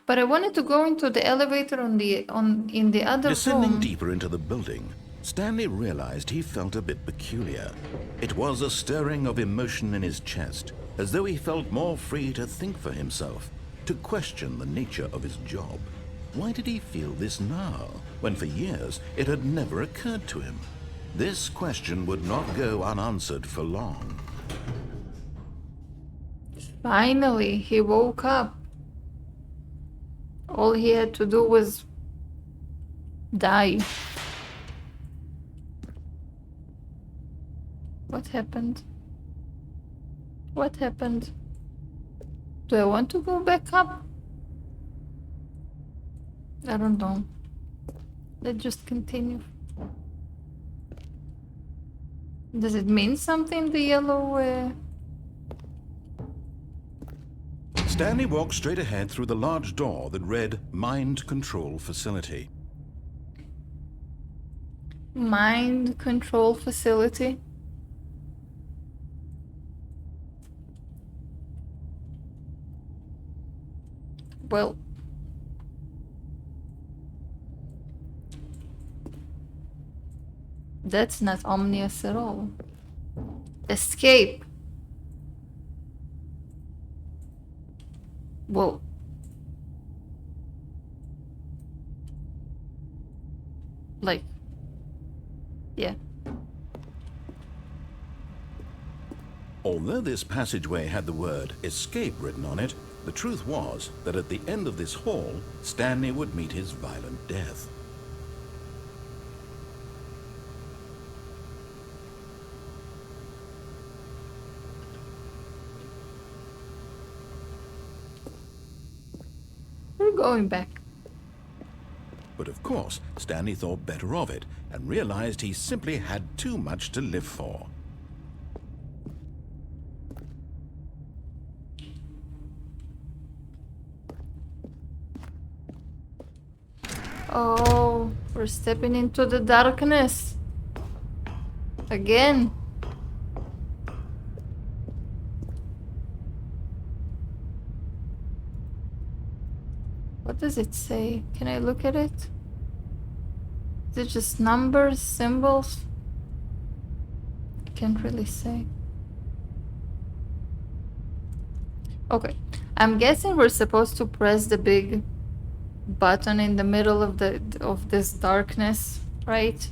But I wanted to go into the elevator in the other Descending room. deeper into the building, Stanley realized he felt a bit peculiar. It was a stirring of emotion in his chest, as though he felt more free to think for himself, to question the nature of his job. Why did he feel this now, when for years it had never occurred to him? This question would not go unanswered for long. Finally, he woke up. All he had to do was die. What happened? What happened? Do I want to go back up? I don't know. Let's just continue. Does it mean something, the yellow... Stanley walked straight ahead through the large door that read Mind Control Facility. Mind control facility? Well... That's not ominous at all. Escape! Whoa. Like... Yeah. Although this passageway had the word escape written on it, the truth was that at the end of this hall, Stanley would meet his violent death. We're going back. But of course, Stanley thought better of it and realized he simply had too much to live for. Oh, we're stepping into the darkness. Again. What does it say? Can I look at it? Is it just numbers, symbols? I can't really say. Okay. I'm guessing we're supposed to press the big button in the middle of this darkness, right?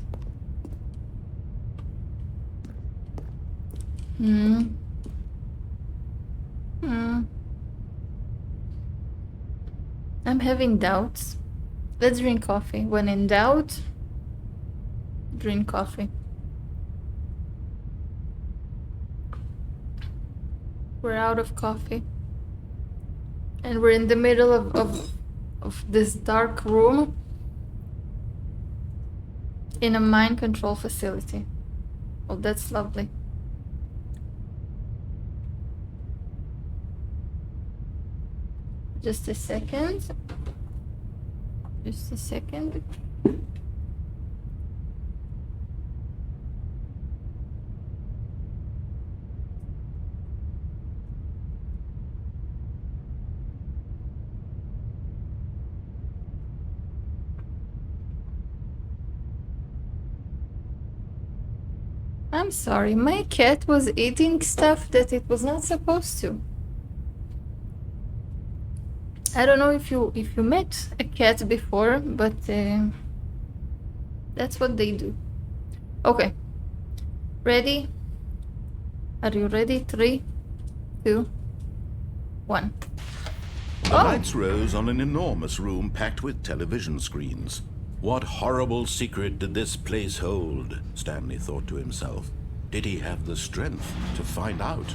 Hmm. I'm having doubts. Let's drink coffee. When in doubt, drink coffee. We're out of coffee. And we're in the middle of this dark room in a mind control facility. Oh, that's lovely. Just a second. Just a second. I'm sorry, my cat was eating stuff that it was not supposed to. I don't know if you met a cat before, but that's what they do. Okay. Ready? Are you ready? 3, 2, 1. The lights rose on an enormous room packed with television screens. What horrible secret did this place hold? Stanley thought to himself. Did he have the strength to find out?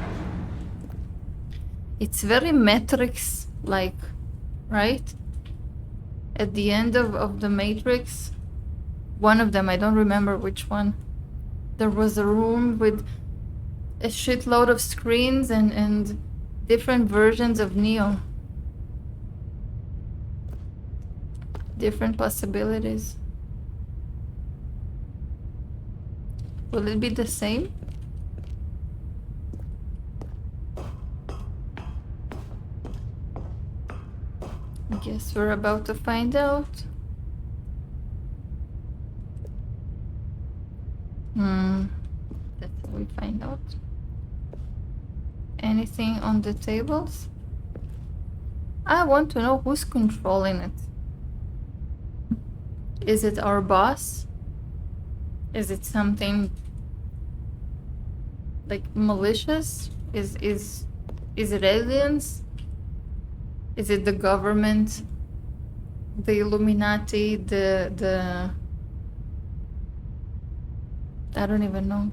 It's very Matrix-like, right? At the end of the Matrix, one of them, I don't remember which one, there was a room with a shitload of screens and different versions of Neo. Different possibilities. Will it be the same? I guess we're about to find out. That's how we find out. Anything on the tables? I want to know who's controlling it. Is it our boss? Is it something like malicious? Is it aliens? Is it the government? The Illuminati? The I don't even know.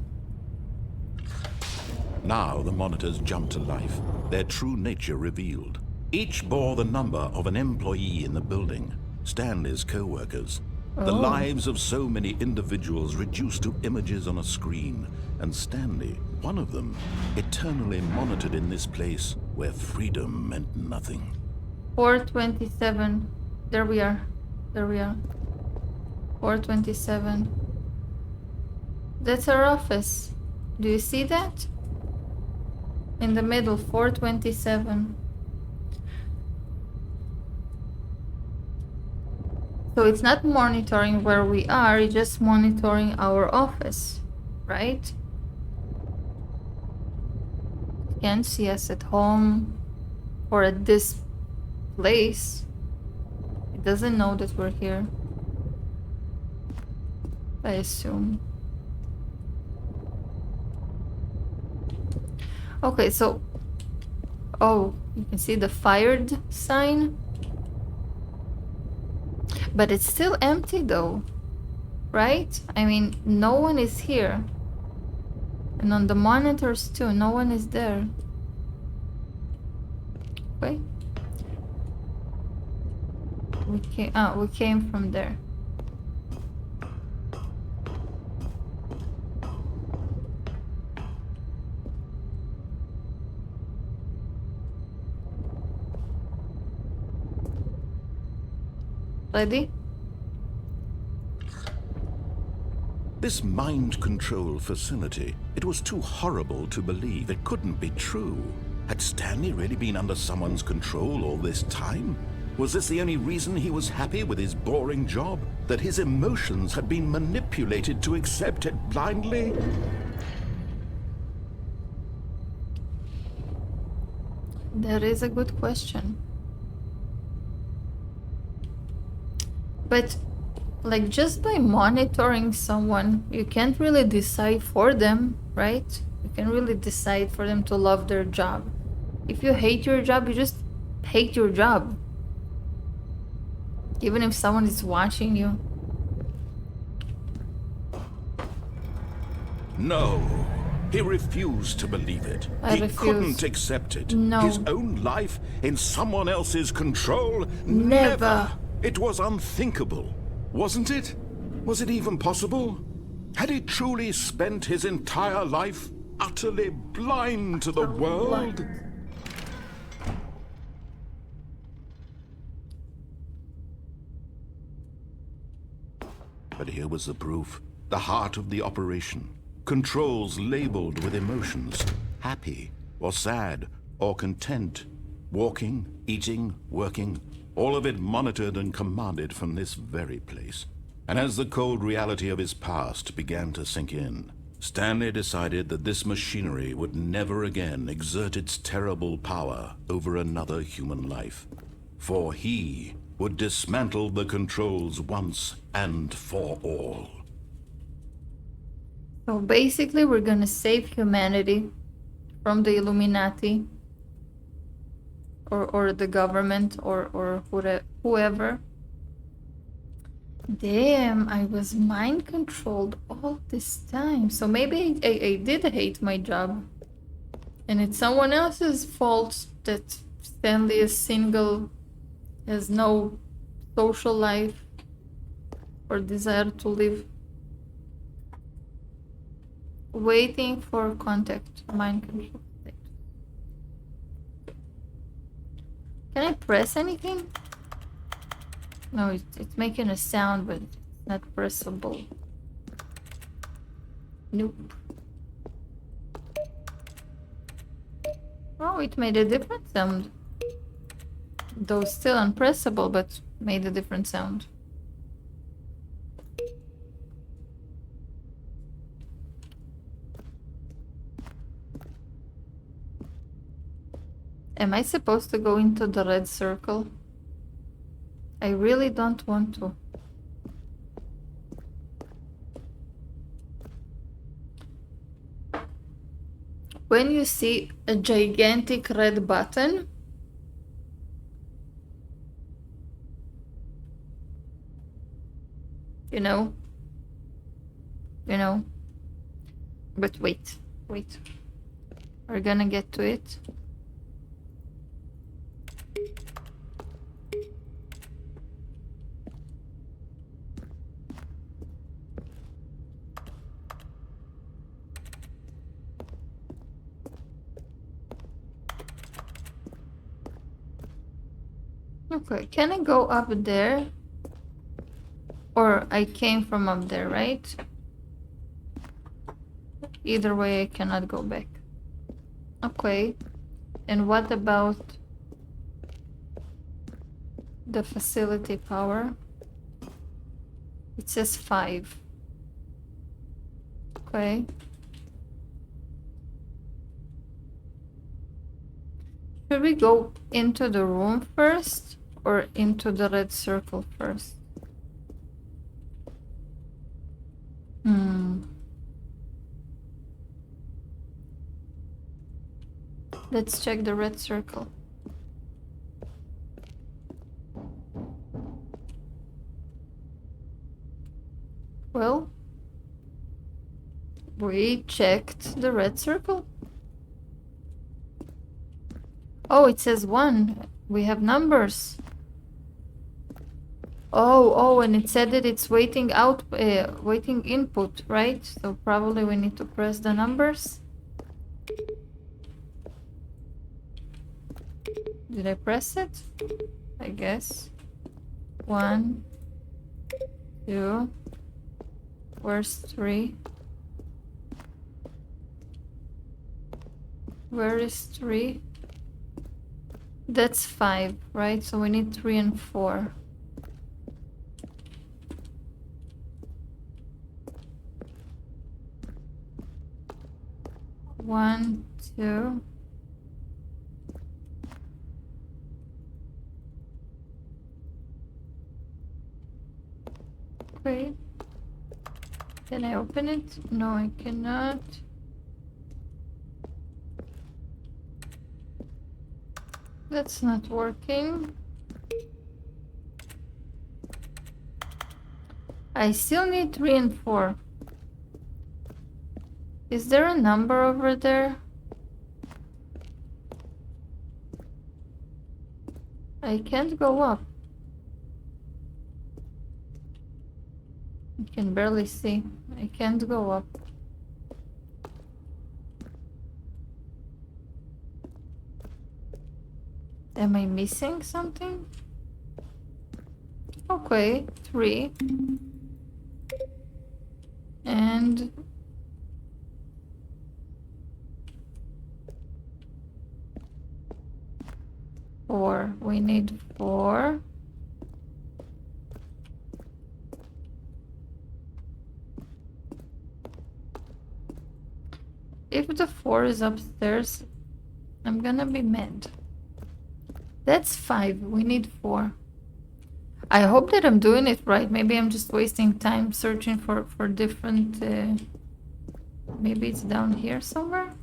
Now the monitors jumped to life, their true nature revealed. Each bore the number of an employee in the building, Stanley's co-workers. The lives of so many individuals reduced to images on a screen, and Stanley, one of them, eternally monitored in this place where freedom meant nothing. 427. There we are. There we are. 427. That's our office. Do you see that? In the middle, 427. So it's not monitoring where we are, it's just monitoring our office, right? It can't see us at home or at this place. It doesn't know that we're here, I assume. Okay, so... Oh, you can see the fired sign? But it's still empty though, right? I mean, no one is here. And on the monitors too, no one is there. Okay. We came from there. Ready? This mind control facility, it was too horrible to believe. It couldn't be true. Had Stanley really been under someone's control all this time? Was this the only reason he was happy with his boring job? That his emotions had been manipulated to accept it blindly? That is a good question. But, like, just by monitoring someone, you can't really decide for them, right? You can really decide for them to love their job. If you hate your job, you just hate your job. Even if someone is watching you. No. He refused to believe it. He couldn't accept it. No. His own life in someone else's control? Never. It was unthinkable, wasn't it? Was it even possible? Had he truly spent his entire life utterly blind to the world? But here was the proof. The heart of the operation. Controls labeled with emotions. Happy, or sad, or content. Walking, eating, working. All of it monitored and commanded from this very place. And as the cold reality of his past began to sink in, Stanley decided that this machinery would never again exert its terrible power over another human life. For he would dismantle the controls once and for all. So basically we're gonna save humanity from the Illuminati or the government or whoever. Damn, I was mind controlled all this time. So maybe I did hate my job. And it's someone else's fault that Stanley is single, has no social life or desire to live. Waiting for contact. Mind control. Can I press anything? No, it's making a sound, but it's not pressable. Nope. Oh, it made a different sound. Though still unpressable, but made a different sound. Am I supposed to go into the red circle? I really don't want to. When you see a gigantic red button, you know, but wait, we're gonna get to it. Okay, can I go up there? Or I came from up there, right? Either way, I cannot go back. Okay. And what about the facility power? It says 5. Okay. Should we go into the room first or into the red circle first? Let's check the red circle. Well, we checked the red circle. Oh, it says 1. We have numbers. Oh, and it said that it's waiting input, right? So probably we need to press the numbers. Did I press it? I guess. 1, 2, Where's 3? Where is 3? That's 5, right? So we need 3 and 4. One, 2. Wait. Can I open it? No, I cannot. That's not working. I still need 3 and 4. Is there a number over there? I can't go up. I can barely see. I can't go up. Am I missing something? Okay, 3. And... 4. We need 4. If the 4 is upstairs, I'm gonna be mad. That's 5. We need 4. I hope that I'm doing it right. Maybe I'm just wasting time searching for different... maybe it's down here somewhere?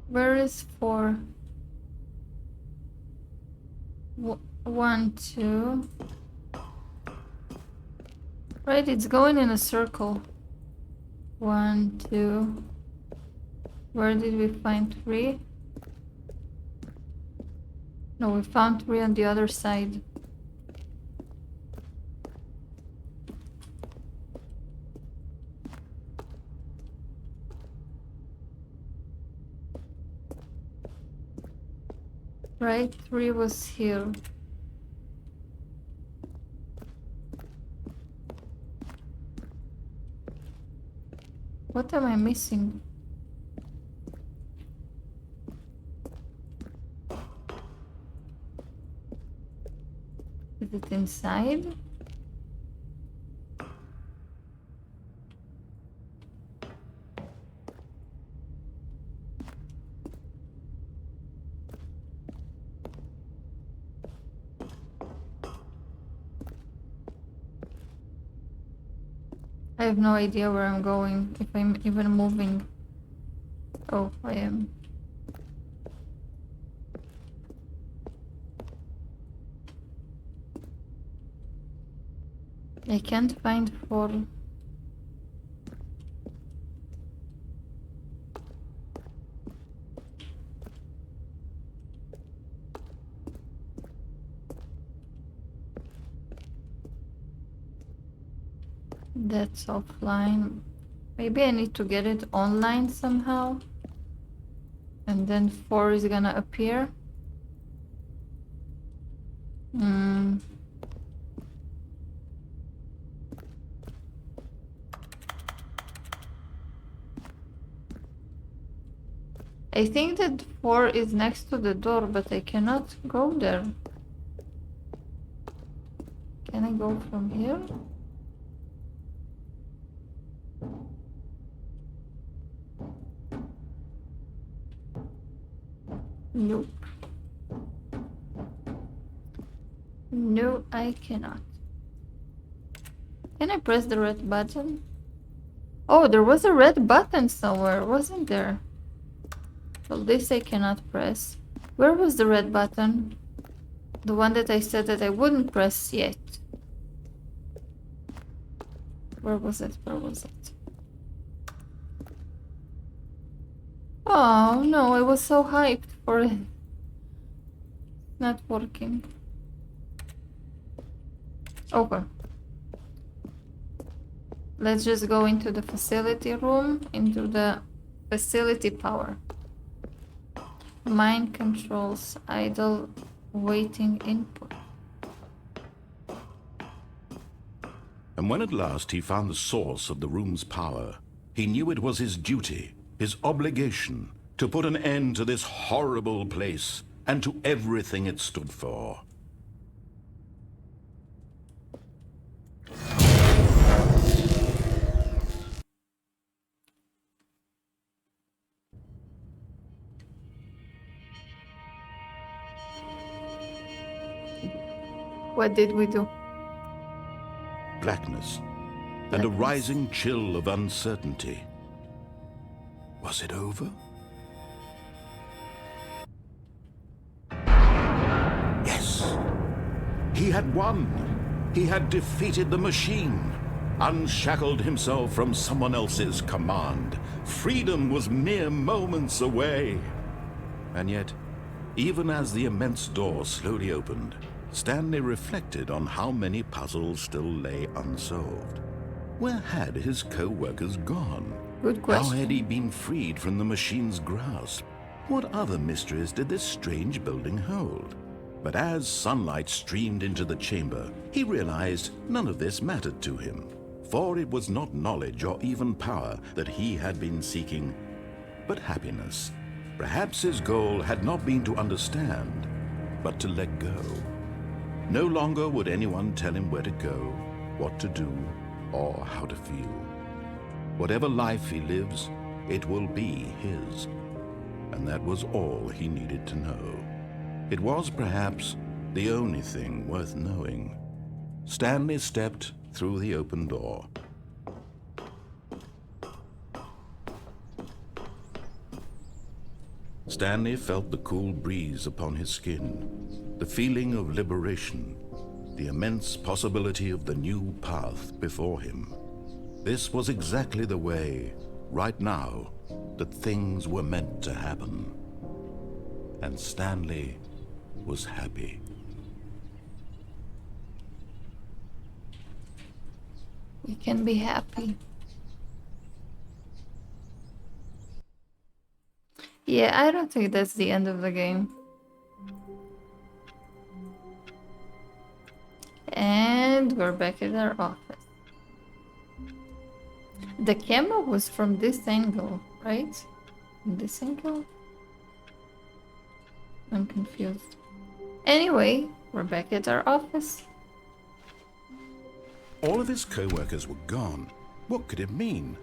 Where is 4? 1, 2. Right, it's going in a circle. 1, 2. Where did we find 3? No, we found 3 on the other side. Right, 3 was here. What am I missing? Is it inside? I have no idea where I'm going, if I'm even moving. Oh, I am. I can't find 4. That's offline. Maybe I need to get it online somehow. And then 4 is gonna appear. I think that 4 is next to the door, but I cannot go there. Can I go from here? Nope. No, I cannot. Can I press the red button? Oh, there was a red button somewhere, wasn't there? Well, this I cannot press. Where was the red button? The one that I said that I wouldn't press yet. Where was it? Where was it? Oh no, I was so hyped for it. Not working. Okay. Let's just go into the facility room, into the facility power. Mind controls, idle, waiting input. And when at last he found the source of the room's power, he knew it was his duty, his obligation, to put an end to this horrible place and to everything it stood for. What did we do? Blackness and a rising chill of uncertainty. Was it over? Yes. He had won. He had defeated the machine, unshackled himself from someone else's command. Freedom was mere moments away. And yet, even as the immense door slowly opened, Stanley reflected on how many puzzles still lay unsolved. Where had his co-workers gone? Good question. How had he been freed from the machine's grasp? What other mysteries did this strange building hold? But as sunlight streamed into the chamber, he realized none of this mattered to him, for it was not knowledge or even power that he had been seeking, but happiness. Perhaps his goal had not been to understand, but to let go. No longer would anyone tell him where to go, what to do, or how to feel. Whatever life he lives, it will be his. And that was all he needed to know. It was perhaps the only thing worth knowing. Stanley stepped through the open door. Stanley felt the cool breeze upon his skin, the feeling of liberation, the immense possibility of the new path before him. This was exactly the way, right now, that things were meant to happen. And Stanley was happy. We can be happy. Yeah, I don't think that's the end of the game. And we're back at our office. The camera was from this angle, right? This angle? I'm confused. Anyway, we're back at our office. All of his co-workers were gone. What could it mean?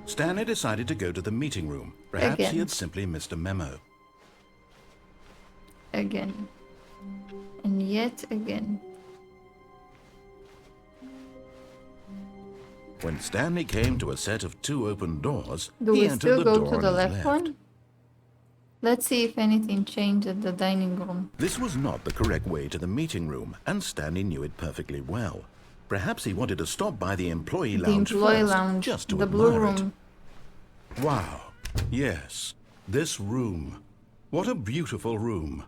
Stanley decided to go to the meeting room. Perhaps Again. he had simply missed a memo. Again. And yet again. When Stanley came to a set of 2 open doors, Do he we entered still the go door to on the his left one? Let's see if anything changed at the dining room. This was not the correct way to the meeting room, and Stanley knew it perfectly well. Perhaps he wanted to stop by the employee The lounge employee first, lounge, just to the blue admire room. it. Wow. Yes, this room. What a beautiful room.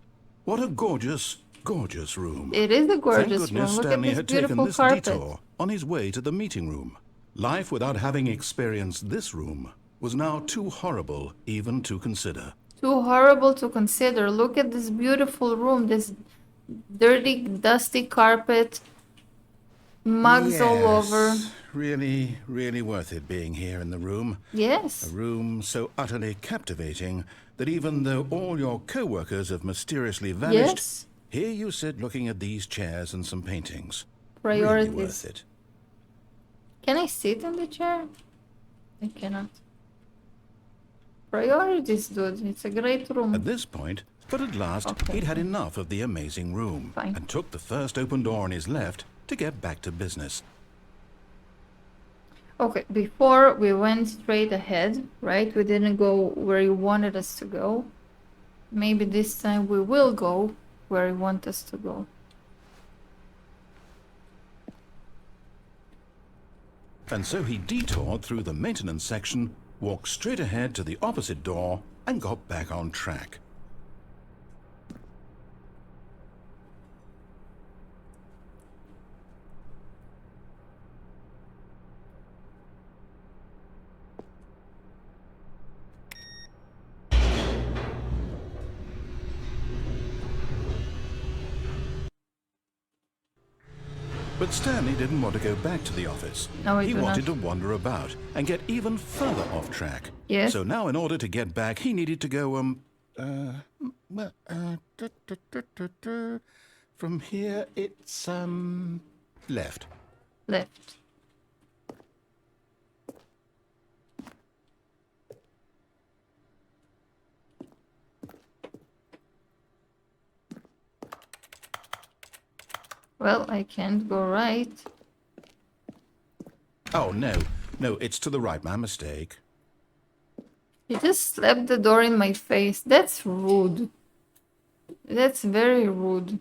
What a gorgeous, gorgeous room. It is a Thank gorgeous goodness room. Look Stanley at had this taken beautiful this carpet. detour on his way to the meeting room. Life without having experienced this room was now too horrible even to consider. Too horrible to consider. Look at this beautiful room. This dirty, dusty carpet. Mugs all over. Really, really worth it being here in the room. Yes. A room so utterly captivating that even though all your co-workers have mysteriously vanished, Yes. here you sit looking at these chairs and some paintings. Priorities. Really worth it. Can I sit in the chair? I cannot. Priorities, dude. It's a great room. At this point, but at last, Okay. he'd had enough of the amazing room Fine. and took the first open door on his left to get back to business. Okay, before we went straight ahead, right? We didn't go where you wanted us to go. Maybe this time we will go where you want us to go. And so he detoured through the maintenance section, walked straight ahead to the opposite door, and got back on track. But Stanley didn't want to go back to the office. No, he do wanted not. to wander about and get even further off track. Yes. So now in order to get back, he needed to go, from here, it's, left. Left. Well, I can't go right. Oh, no. No, it's to the right. My mistake. He just slapped the door in my face. That's rude. That's very rude.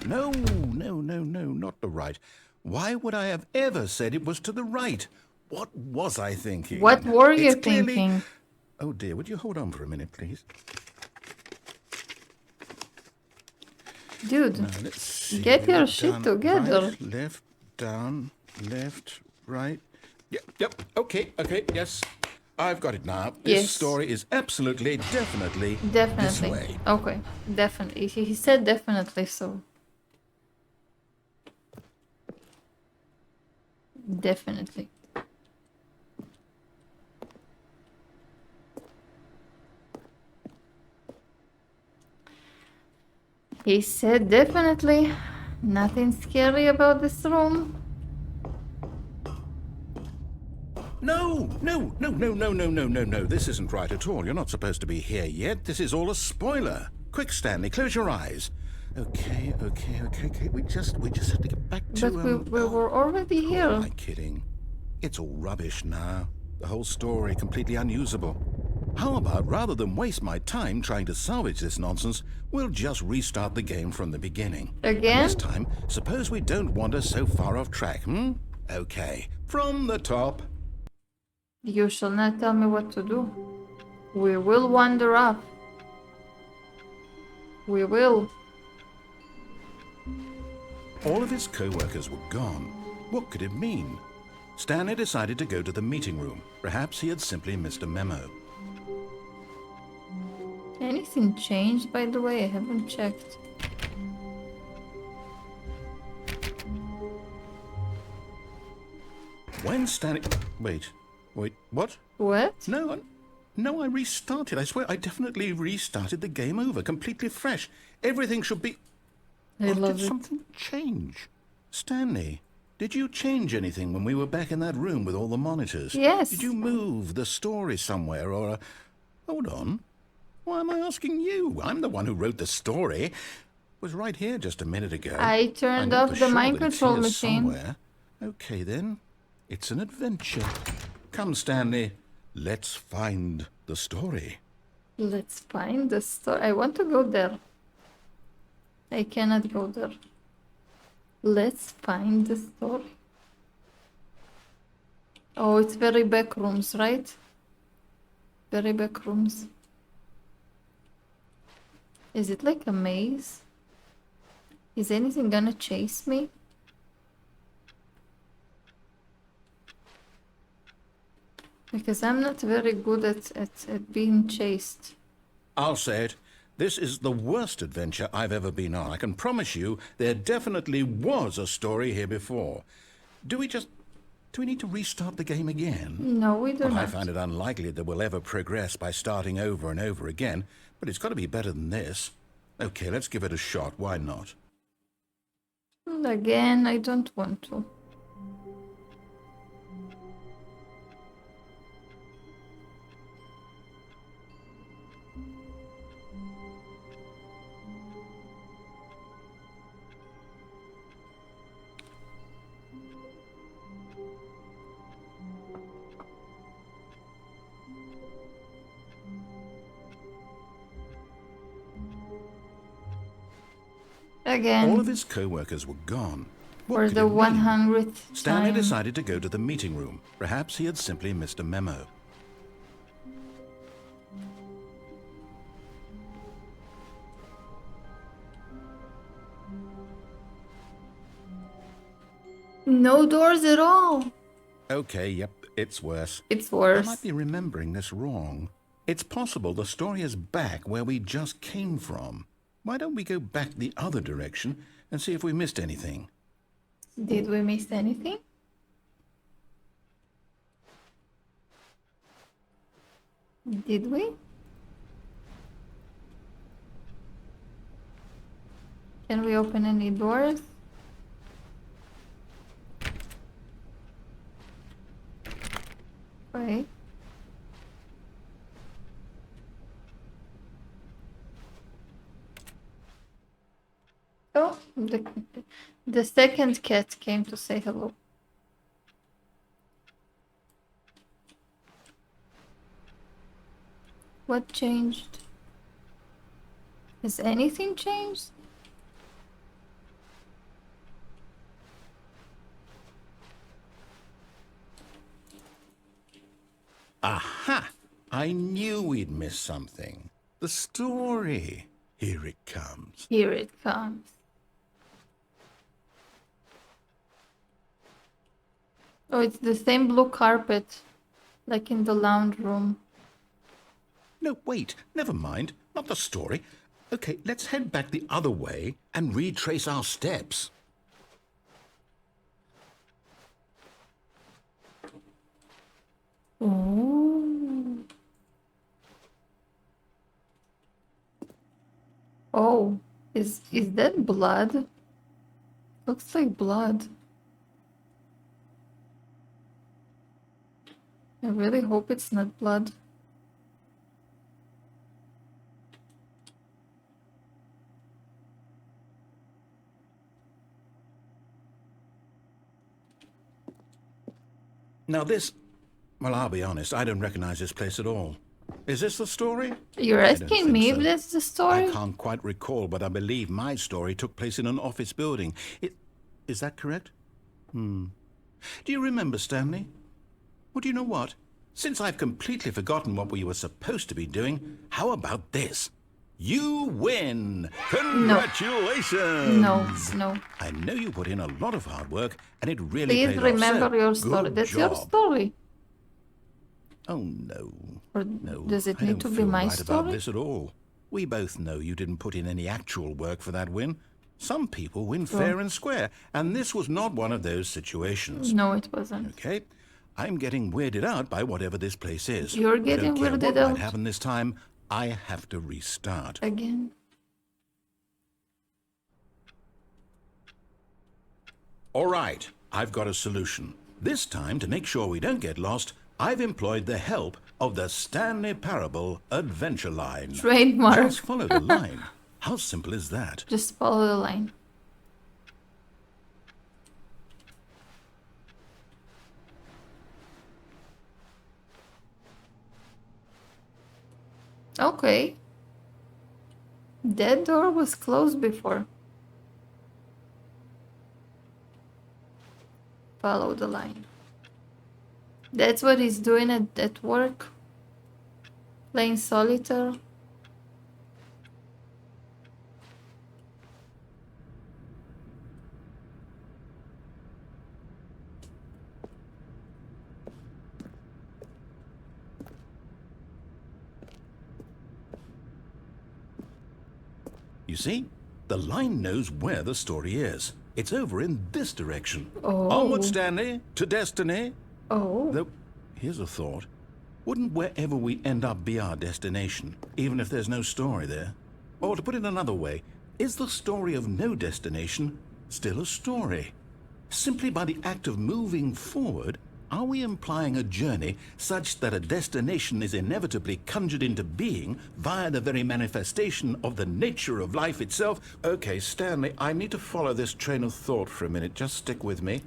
No, not the right. Why would I have ever said it was to the right? What was I thinking? What were you It's clearly- thinking? Oh dear, would you hold on for a minute, please? Dude, Now, let's see. get your We've shit done together. Right, left, down, left, right. Yep, okay, yes. I've got it now. This Yes. story is absolutely, definitely this Definitely. way. Okay, definitely. He said definitely so. Definitely. He said definitely. Nothing scary about this room. No. This isn't right at all. You're not supposed to be here yet. This is all a spoiler. Quick, Stanley, close your eyes. Okay. We just have to get back to... But we were already Who here. am I kidding? It's all rubbish now. The whole story completely unusable. How about, rather than waste my time trying to salvage this nonsense, we'll just restart the game from the beginning. Again? And this time, suppose we don't wander so far off track, Okay, from the top. You shall not tell me what to do. We will wander off. We will. All of his co-workers were gone. What could it mean? Stanley decided to go to the meeting room. Perhaps he had simply missed a memo. Anything changed, by the way? I haven't checked. When Stanley... Wait, what? What? No, I restarted. I swear, I definitely restarted the game over, completely fresh. Everything should be... I Or love did it. something change? Stanley, did you change anything when we were back in that room with all the monitors? Yes. Did you move the story somewhere, or... Hold on. Why am I asking you? I'm the one who wrote the story. It was right here just a minute ago. I turned know off for the sure mind that it's control here machine. somewhere. Okay, then. It's an adventure. Come, Stanley. Let's find the story. Let's find the story. I want to go there. I cannot go there. Let's find the story. Oh, it's very back rooms, right? Very back rooms. Is it like a maze? Is anything gonna chase me? Because I'm not very good at being chased. I'll say it. This is the worst adventure I've ever been on. I can promise you there definitely was a story here before. Do we need to restart the game again? No, we do Well, I not. find it unlikely that we'll ever progress by starting over and over again, but it's got to be better than this. Okay, let's give it a shot. Why not? Again, I don't want to. Again, All of his co-workers were gone. What for could the it mean? 100th Stanley time. decided to go to the meeting room. Perhaps he had simply missed a memo. No doors at all. Okay, yep, it's worse. It's I worse. might be remembering this wrong. It's possible the story is back where we just came from. Why don't we go back the other direction and see if we missed anything? Did we miss anything? Did we? Can we open any doors? Wait. Oh, the second cat came to say hello. What changed? Has anything changed? Aha! I knew we'd miss something. The story. Here it comes. Here it comes. Oh, it's the same blue carpet, like in the lounge room. No, wait. Never mind. Not the story. Okay, let's head back the other way and retrace our steps. Oh. Oh, is that blood? Looks like blood. I really hope it's not blood. Now this... Well, I'll be honest, I don't recognize this place at all. Is this the story? You're I don't asking think me so. if that's the story? I can't quite recall, but I believe my story took place in an office building. Is that correct? Do you remember, Stanley? Well, do you know what? Since I've completely forgotten what we were supposed to be doing, how about this? You win! Congratulations! No. I know you put in a lot of hard work, and it really Please paid off. remember So, your story. good That's job. your story. Oh, no. Or No, does it I need don't to be feel my right about story? this at all. We both know you didn't put in any actual work for that win. Some people win fair and square, and this was not one of those situations. No, it wasn't. Okay? I'm getting weirded out by whatever this place is. You're I getting don't care weirded what out? might happen this time. I have to restart. Again. All right, I've got a solution. This time, to make sure we don't get lost, I've employed the help of the Stanley Parable adventure line. Trademark. Just follow the line. How simple is that? Just follow the line. Okay. That door was closed before. Follow the line. That's what he's doing at work. Playing solitaire. You see? The line knows where the story is. It's over in this direction. Oh. Onward, Stanley, to destiny. Oh. Though, here's a thought. Wouldn't wherever we end up be our destination, even if there's no story there? Or to put it another way, is the story of no destination still a story? Simply by the act of moving forward, are we implying a journey such that a destination is inevitably conjured into being via the very manifestation of the nature of life itself? Okay, Stanley, I need to follow this train of thought for a minute. Just stick with me.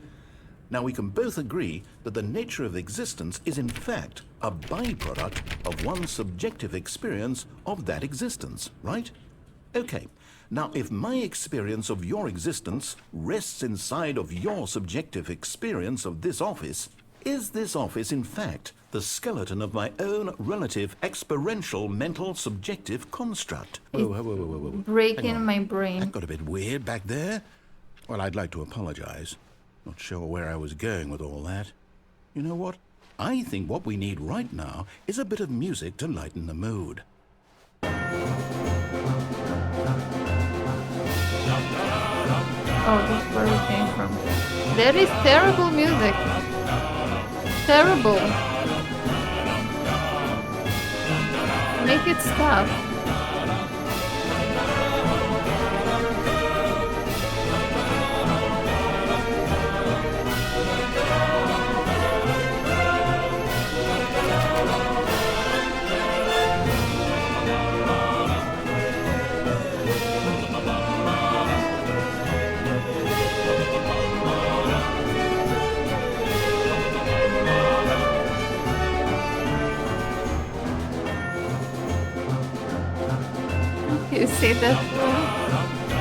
Now, we can both agree that the nature of existence is in fact a byproduct of one's subjective experience of that existence, right? Okay. Now, if my experience of your existence rests inside of your subjective experience of this office, is this office, in fact, the skeleton of my own relative experiential mental subjective construct? Whoa. Breaking my brain. That got a bit weird back there. Well, I'd like to apologize. Not sure where I was going with all that. You know what? I think what we need right now is a bit of music to lighten the mood. Oh, that's where we came from. There is terrible music. Terrible. Make it stop. You see that?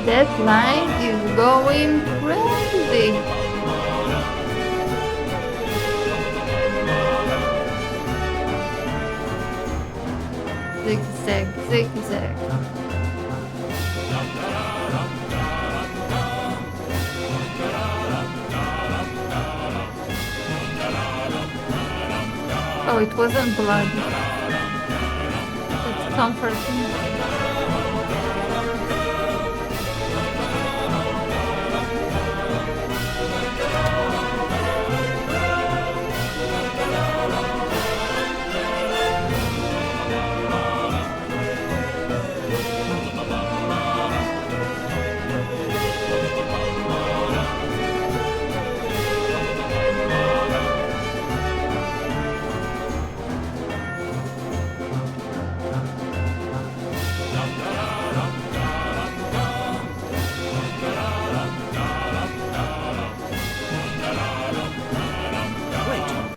That line is going crazy. Zigzag, zigzag. Oh, it wasn't blood. It's comforting.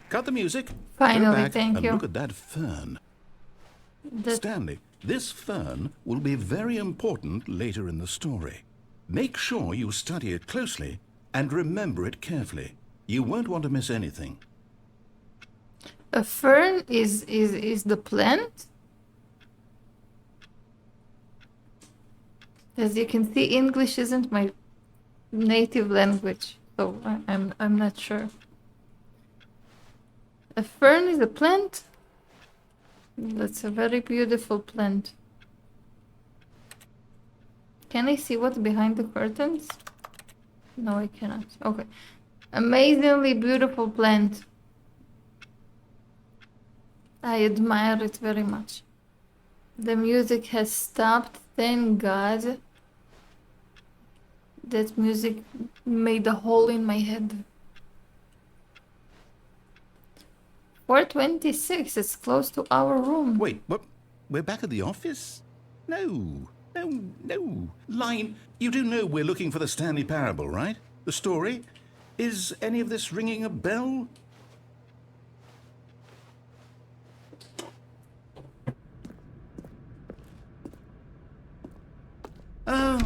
Cut the music. Finally, Go back thank and you. look at that fern. Stanley, this fern will be very important later in the story. Make sure you study it closely and remember it carefully. You won't want to miss anything. A fern is the plant. As you can see, English isn't my native language, so I'm not sure. A fern is a plant. That's a very beautiful plant. Can I see what's behind the curtains? No, I cannot. Okay. Amazingly beautiful plant. I admire it very much. The music has stopped. Thank God. That music made a hole in my head. 426, it's close to our room. Wait, what? We're back at the office? No. Line, you do know we're looking for the Stanley Parable, right? The story? Is any of this ringing a bell? Oh,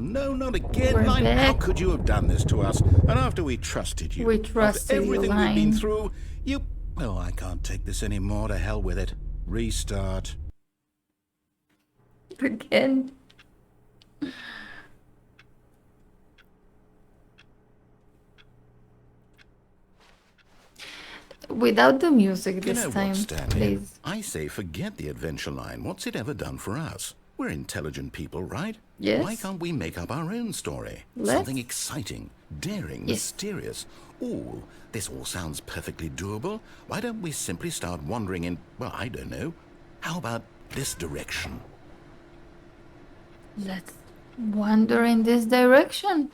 no, not again, We're Line. How back. could you have done this to us? And after we trusted you. We trusted after you, everything we've been Line. through, you... Oh, I can't take this anymore. To hell with it. Restart. Again. Without the music You this know time, what, Stanley? please. I say forget the adventure line. What's it ever done for us? We're intelligent people, right? Yes. Why can't we make up our own story? Let's. Something exciting, daring, Yes. mysterious. Ooh, this all sounds perfectly doable. Why don't we simply start wandering in, well, I don't know. How about this direction? Let's wander in this direction.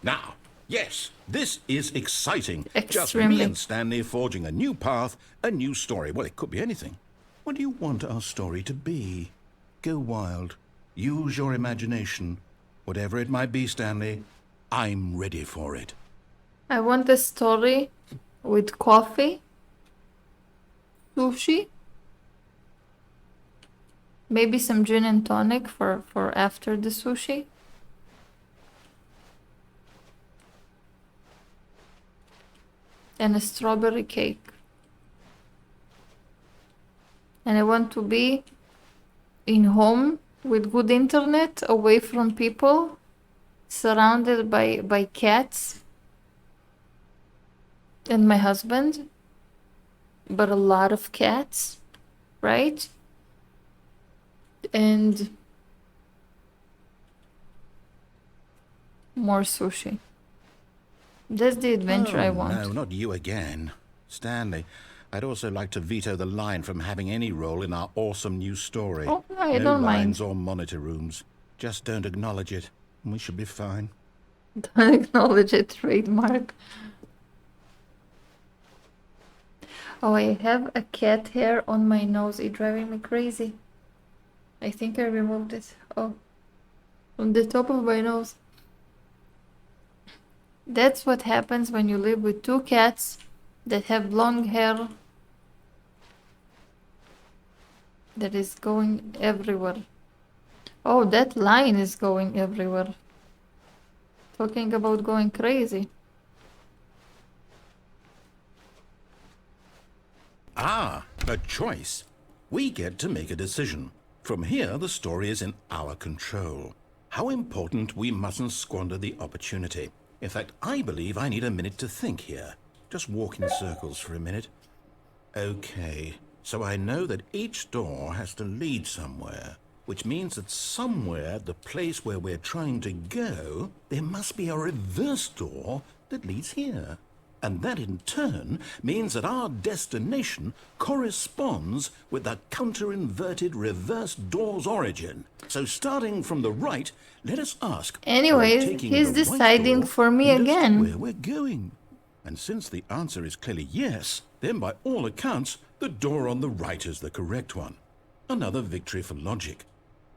Now, yes, this is exciting. Just Extremely. me and Stanley forging a new path, a new story. Well, it could be anything. What do you want our story to be? Go wild. Use your imagination. Whatever it might be, Stanley, I'm ready for it. I want a story with coffee, sushi, maybe some gin and tonic for after the sushi. and a strawberry cake. And I want to be in home with good internet, away from people, surrounded by cats and my husband, but a lot of cats, right? And more sushi. That's the adventure I want. No, not you again. Stanley, I'd also like to veto the line from having any role in our awesome new story. Oh, I no don't lines mind. or monitor rooms. Just don't acknowledge it, and we should be fine. Don't acknowledge it, trademark. Oh, I have a cat hair on my nose. It's driving me crazy. I think I removed it. Oh, on the top of my nose. That's what happens when you live with two cats that have long hair that is going everywhere. Oh, that line is going everywhere. Talking about going crazy. Ah, a choice. We get to make a decision. From here, the story is in our control. How important, we mustn't squander the opportunity. In fact, I believe I need a minute to think here. Just walk in circles for a minute. Okay, so I know that each door has to lead somewhere, which means that somewhere, the place where we're trying to go, there must be a reverse door that leads here. And that in turn means that our destination corresponds with the counter-inverted reverse door's origin. So starting from the right, let us ask, Anyways, taking he's the right deciding door, for me lead us to again. where we're going. And since the answer is clearly yes, then by all accounts, the door on the right is the correct one. Another victory for logic.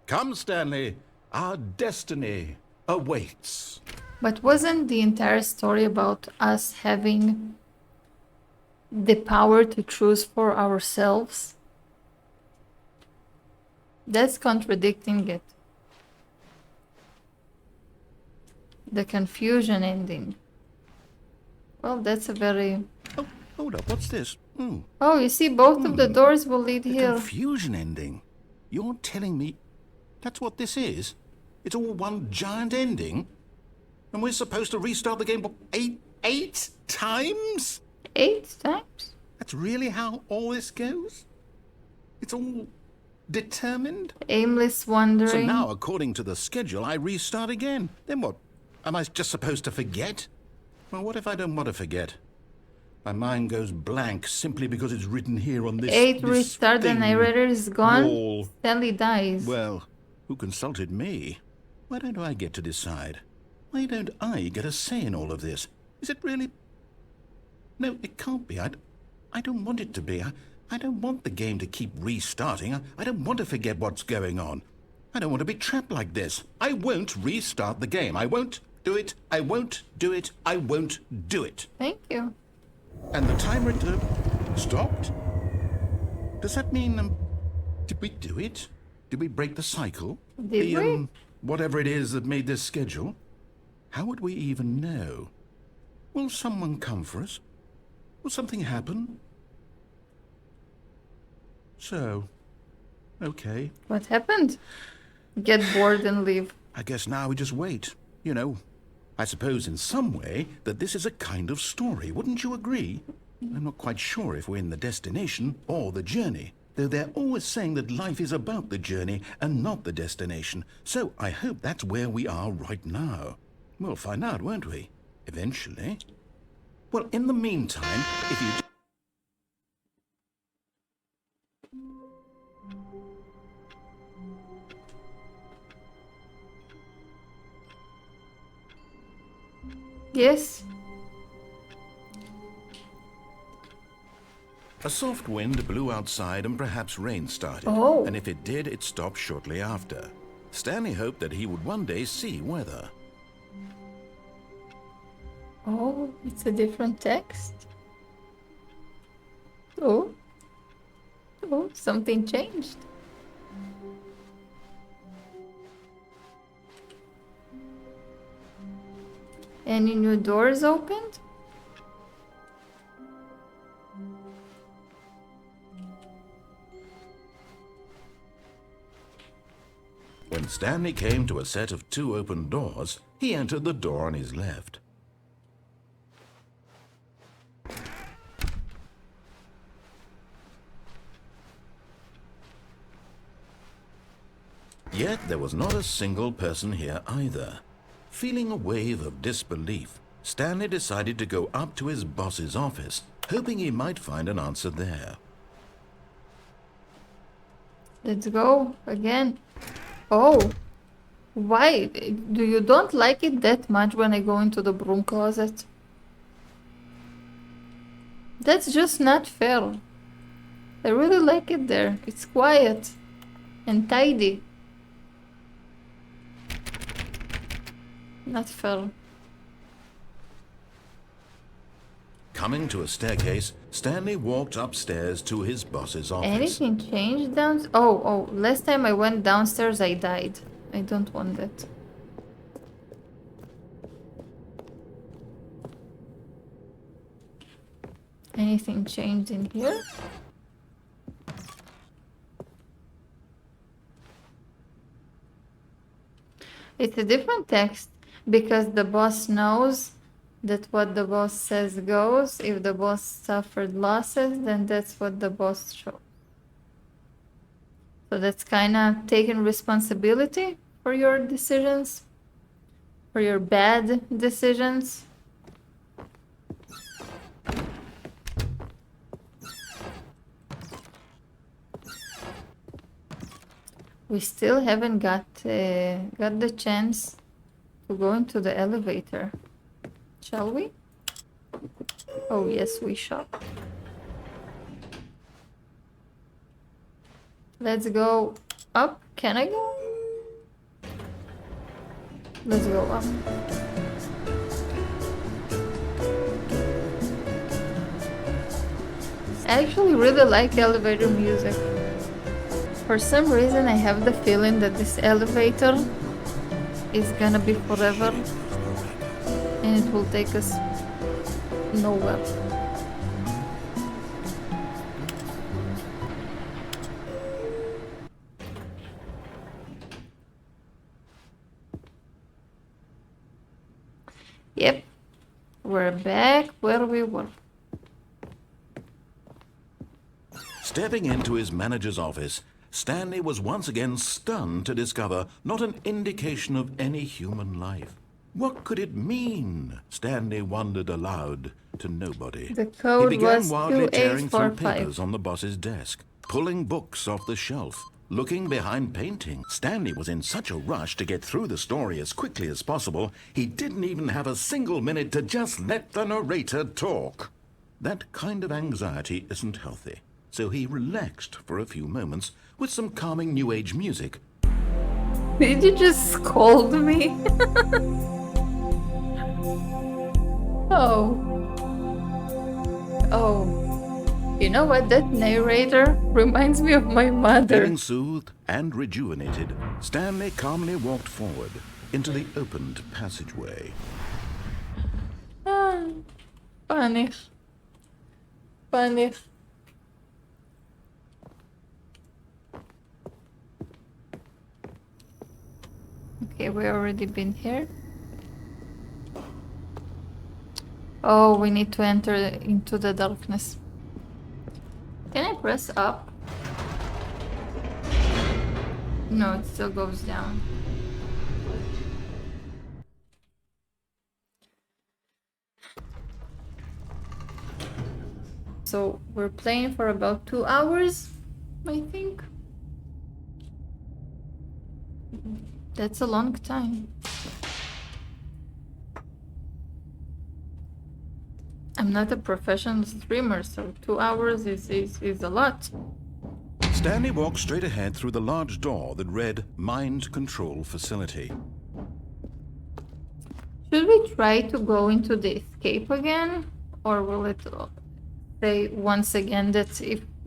Come, Stanley, our destiny awaits. But wasn't the entire story about us having the power to choose for ourselves? That's contradicting it. The confusion ending. Well, that's a very... Oh, hold up, what's this? Oh, you see, both of the doors will lead The here. confusion ending. You're telling me that's what this is? It's all one giant ending? And we're supposed to restart the game eight times? 8 times? That's really how all this goes? It's all determined? Aimless wandering. So now, according to the schedule, I restart again. Then what? Am I just supposed to forget? Well, what if I don't want to forget? My mind goes blank simply because it's written here on this 8 restart, the thing narrator is gone. wall. Stanley dies. Well, who consulted me? Why don't I get to decide? Why don't I get a say in all of this? Is it really... No, it can't be. I don't want it to be. I don't want the game to keep restarting. I don't want to forget what's going on. I don't want to be trapped like this. I won't restart the game. I won't do it. I won't do it. I won't do it. Thank you. And the timer stopped? Does that mean, did we do it? Did we break the cycle? Did we? Whatever it is that made this schedule? How would we even know? Will someone come for us? Will something happen? So, okay. What happened? Get bored and leave. I guess now we just wait. You know, I suppose in some way that this is a kind of story. Wouldn't you agree? I'm not quite sure if we're in the destination or the journey, though they're always saying that life is about the journey and not the destination. So I hope that's where we are right now. We'll find out, won't we? Eventually. Well, in the meantime, if you... Yes? A soft wind blew outside and perhaps rain started. Oh. And if it did, it stopped shortly after. Stanley hoped that he would one day see weather. Oh, it's a different text. Oh. Oh, something changed. Any new doors opened? Stanley came to a set of 2 open doors, he entered the door on his left. Yet there was not a single person here either. Feeling a wave of disbelief, Stanley decided to go up to his boss's office, hoping he might find an answer there. Let's go again. Oh, why? Do you don't like it that much when I go into the broom closet? That's just not fair. I really like it there. It's quiet and tidy. Not fair. Coming to a staircase, Stanley walked upstairs to his boss's office. Anything changed down? Oh, last time I went downstairs I died. I don't want that. Anything changed in here? It's a different text because the boss knows that what the boss says goes. If the boss suffered losses, then that's what the boss shows. So that's kind of taking responsibility for your decisions, for your bad decisions. We still haven't got the chance to go into the elevator. Shall we? Oh yes, we shall. Let's go up. Can I go? Let's go up. I actually really like elevator music. For some reason I have the feeling that this elevator is gonna be forever and it will take us nowhere. Yep, we're back where we were. Stepping into his manager's office, Stanley was once again stunned to discover not an indication of any human life. What could it mean? Stanley wondered aloud to nobody. The code he began was wildly tearing through 2845. papers on the boss's desk, pulling books off the shelf, looking behind paintings. Stanley was in such a rush to get through the story as quickly as possible, he didn't even have a single minute to just let the narrator talk. That kind of anxiety isn't healthy, so he relaxed for a few moments with some calming New Age music. Did you just scold me? Oh. You know what? That narrator reminds me of my mother. Feeling soothed and rejuvenated, Stanley calmly walked forward into the opened passageway. Ah, funny. Funny. Okay, we already been here. Oh, we need to enter into the darkness. Can I press up? No, it still goes down. So we're playing for about 2 hours, I think. That's a long time. I'm not a professional streamer, so 2 hours is a lot. Stanley walked straight ahead through the large door that read Mind Control Facility. Should we try to go into the escape again? Or will it say once again that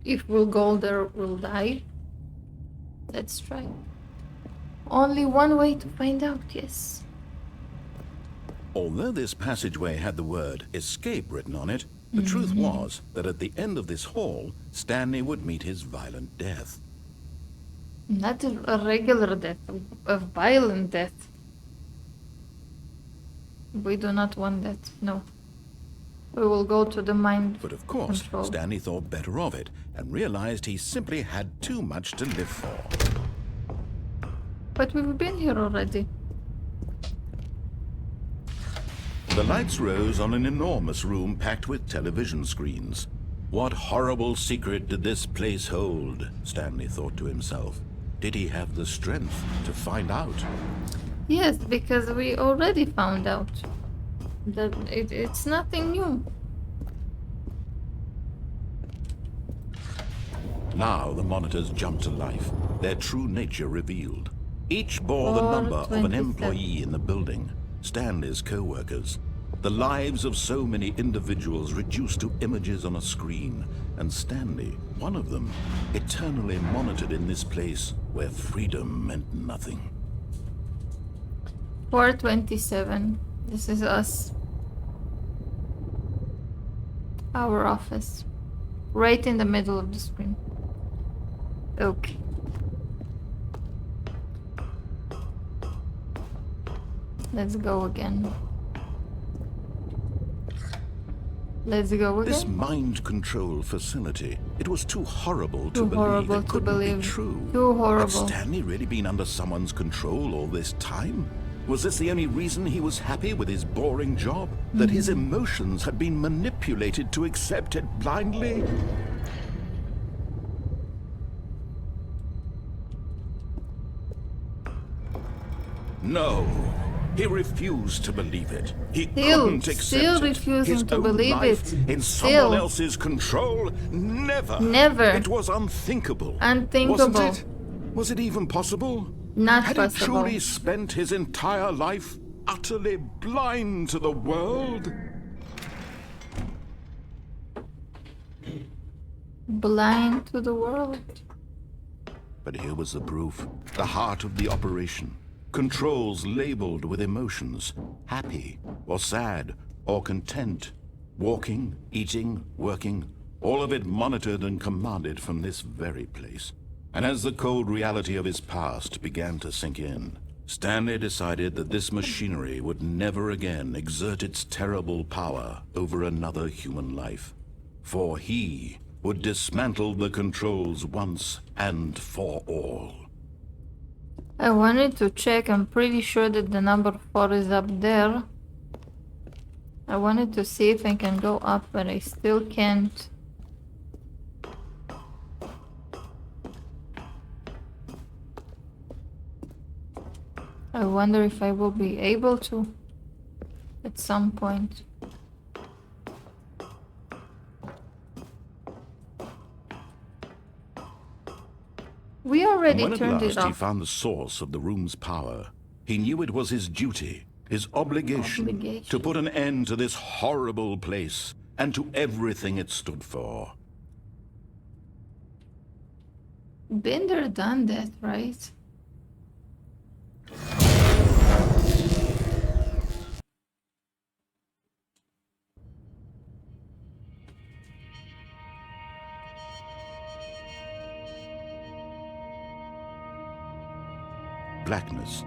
if we'll go there, we'll die? Let's try. Only one way to find out, yes. Although this passageway had the word escape written on it, the truth was that at the end of this hall, Stanley would meet his violent death. Not a regular death, a violent death. We do not want that, no. We will go to the mind But of course, control. Stanley thought better of it and realized he simply had too much to live for. But we've been here already. The lights rose on an enormous room packed with television screens. What horrible secret did this place hold? Stanley thought to himself. Did he have the strength to find out? Yes, because we already found out that it's nothing new. Now the monitors jumped to life, their true nature revealed. Each bore the number of an 427. employee in the building, Stanley's co-workers. The lives of so many individuals reduced to images on a screen, and Stanley, one of them, eternally monitored in this place where freedom meant nothing. 427. This is us. Our office. Right in the middle of the screen. Okay. Let's go again. Let's go again. This mind control facility, it was too horrible to Too believe horrible it to couldn't believe. be true. Too Had horrible. Stanley really been under someone's control all this time? Was this the only reason he was happy with his boring job? That his emotions had been manipulated to accept it blindly? No. He refused to believe it. He couldn't accept still it. refusing His to own believe life it. in Still. someone else's control? Never. Never. It was unthinkable. Unthinkable. Wasn't it? Was it even possible? Not Had possible. he truly spent his entire life utterly blind to the world? Blind to the world. But here was the proof. The heart of the operation. Controls labeled with emotions. Happy, or sad, or content. Walking, eating, working. All of it monitored and commanded from this very place. And as the cold reality of his past began to sink in, Stanley decided that this machinery would never again exert its terrible power over another human life. For he would dismantle the controls once and for all. I wanted to check. I'm pretty sure that the number 4 is up there. I wanted to see if I can go up, but I still can't. I wonder if I will be able to at some point. We And already when at turned it last he off. found the source of the room's power, he knew it was his duty, his obligation, to put an end to this horrible place and to everything it stood for. Been there, done that, right? Blackness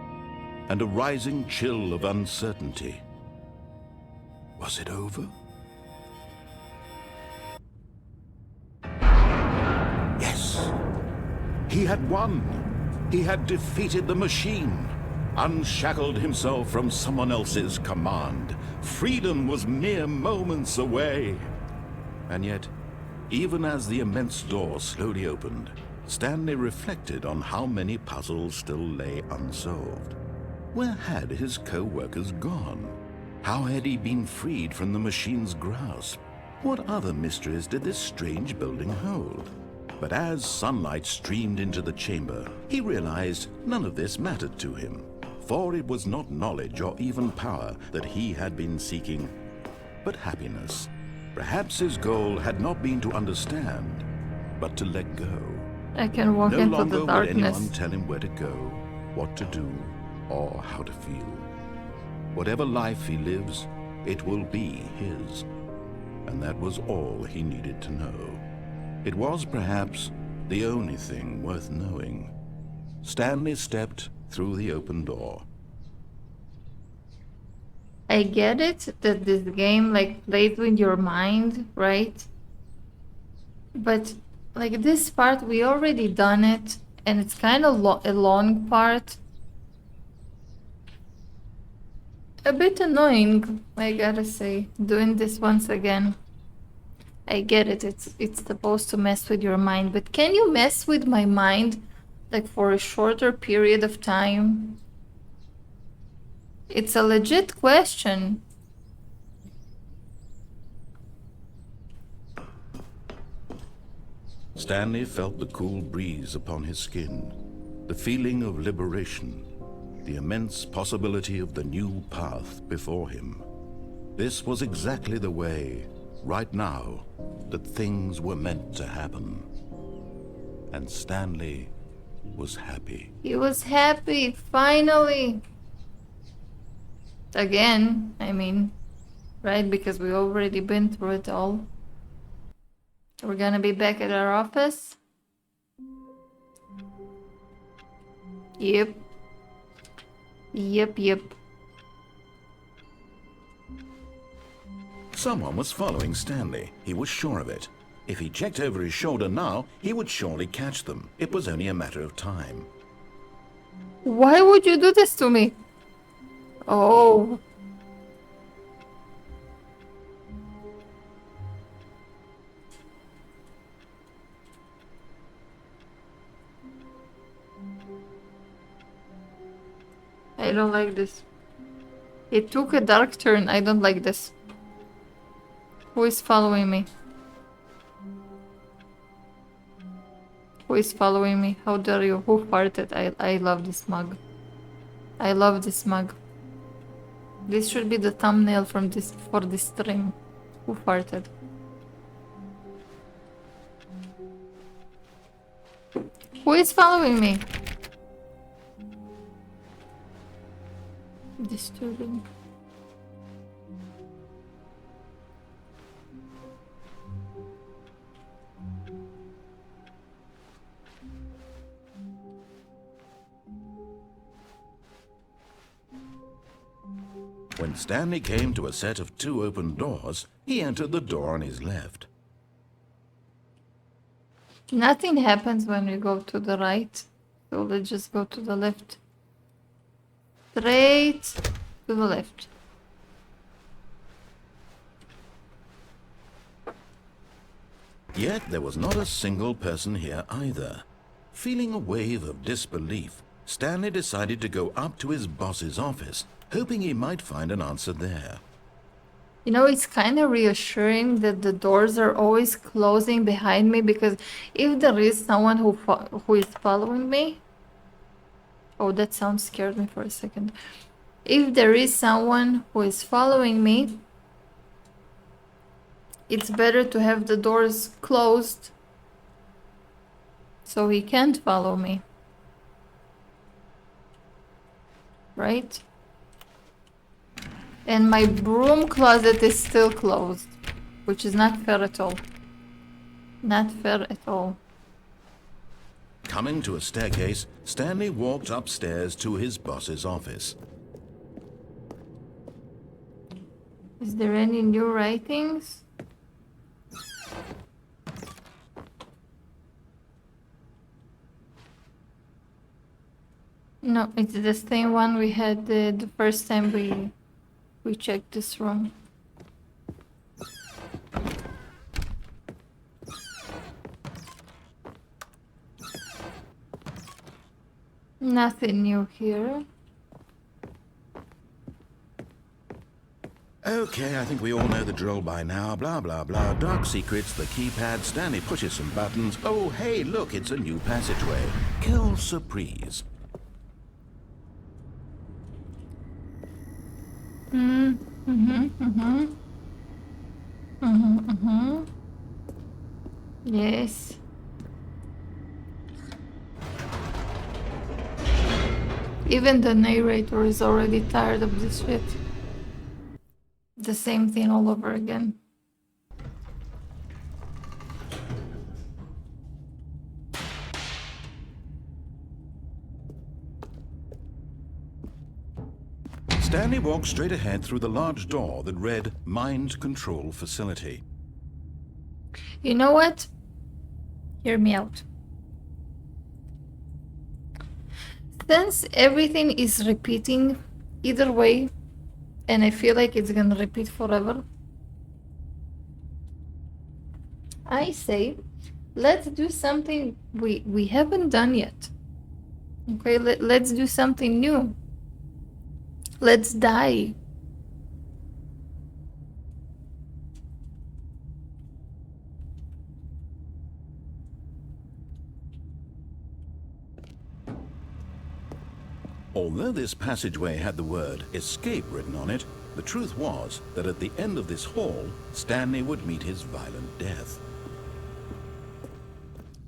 and a rising chill of uncertainty. Was it over? Yes. He had won. He had defeated the machine, unshackled himself from someone else's command. Freedom was mere moments away. And yet, even as the immense door slowly opened, Stanley reflected on how many puzzles still lay unsolved. Where had his co-workers gone? How had he been freed from the machine's grasp? What other mysteries did this strange building hold? But as sunlight streamed into the chamber, he realized none of this mattered to him, for it was not knowledge or even power that he had been seeking, but happiness. Perhaps his goal had not been to understand, but to let go. I can walk No into longer the would anyone darkness. tell him where to go, what to do, or how to feel. Whatever life he lives, it will be his. And that was all he needed to know. It was perhaps the only thing worth knowing. Stanley stepped through the open door. I get it that this game like plays with your mind, right? But like this part, we already done it, and it's kind of a long part. A bit annoying, I gotta say, doing this once again. I get it, it's supposed to mess with your mind, but can you mess with my mind like for a shorter period of time? It's a legit question. Stanley felt the cool breeze upon his skin, the feeling of liberation, the immense possibility of the new path before him. This was exactly the way, right now, that things were meant to happen. And Stanley was happy. He was happy, finally. Again, I mean, right? Because we already been through it all. We're gonna be back at our office. Yep. Yep. Someone was following Stanley. He was sure of it. If he checked over his shoulder now, he would surely catch them. It was only a matter of time. Why would you do this to me? Oh. I don't like this. It took a dark turn. I don't like this. Who is following me? Who is following me? How dare you? Who farted? I love this mug. I love this mug. This should be the thumbnail for this stream. Who farted? Who is following me? Disturbing. When Stanley came to a set of 2 open doors, he entered the door on his left. Nothing happens when we go to the right, so let's just go to the left. Straight to the left. Yet there was not a single person here either. Feeling a wave of disbelief, Stanley decided to go up to his boss's office, hoping he might find an answer there. You know, it's kind of reassuring that the doors are always closing behind me, because if there is someone who is following me... Oh, that sound scared me for a second. If there is someone who is following me, it's better to have the doors closed so he can't follow me. Right? And my broom closet is still closed, which is not fair at all. Not fair at all. Coming to a staircase, Stanley walked upstairs to his boss's office. Is there any new writings? No, it's the same one we had the first time we checked this room. Nothing new here. Okay, I think we all know the drill by now. Blah, blah, blah. Dark secrets, the keypad. Stanley pushes some buttons. Oh, hey, look, it's a new passageway. Quelle surprise. Yes. Even the narrator is already tired of this shit. The same thing all over again. Stanley walked straight ahead through the large door that read Mind Control Facility. You know what? Hear me out. Since everything is repeating either way, and I feel like it's gonna repeat forever, I say let's do something we haven't done yet. Okay, let's do something new. Let's die. Although this passageway had the word escape written on it, the truth was that at the end of this hall, Stanley would meet his violent death.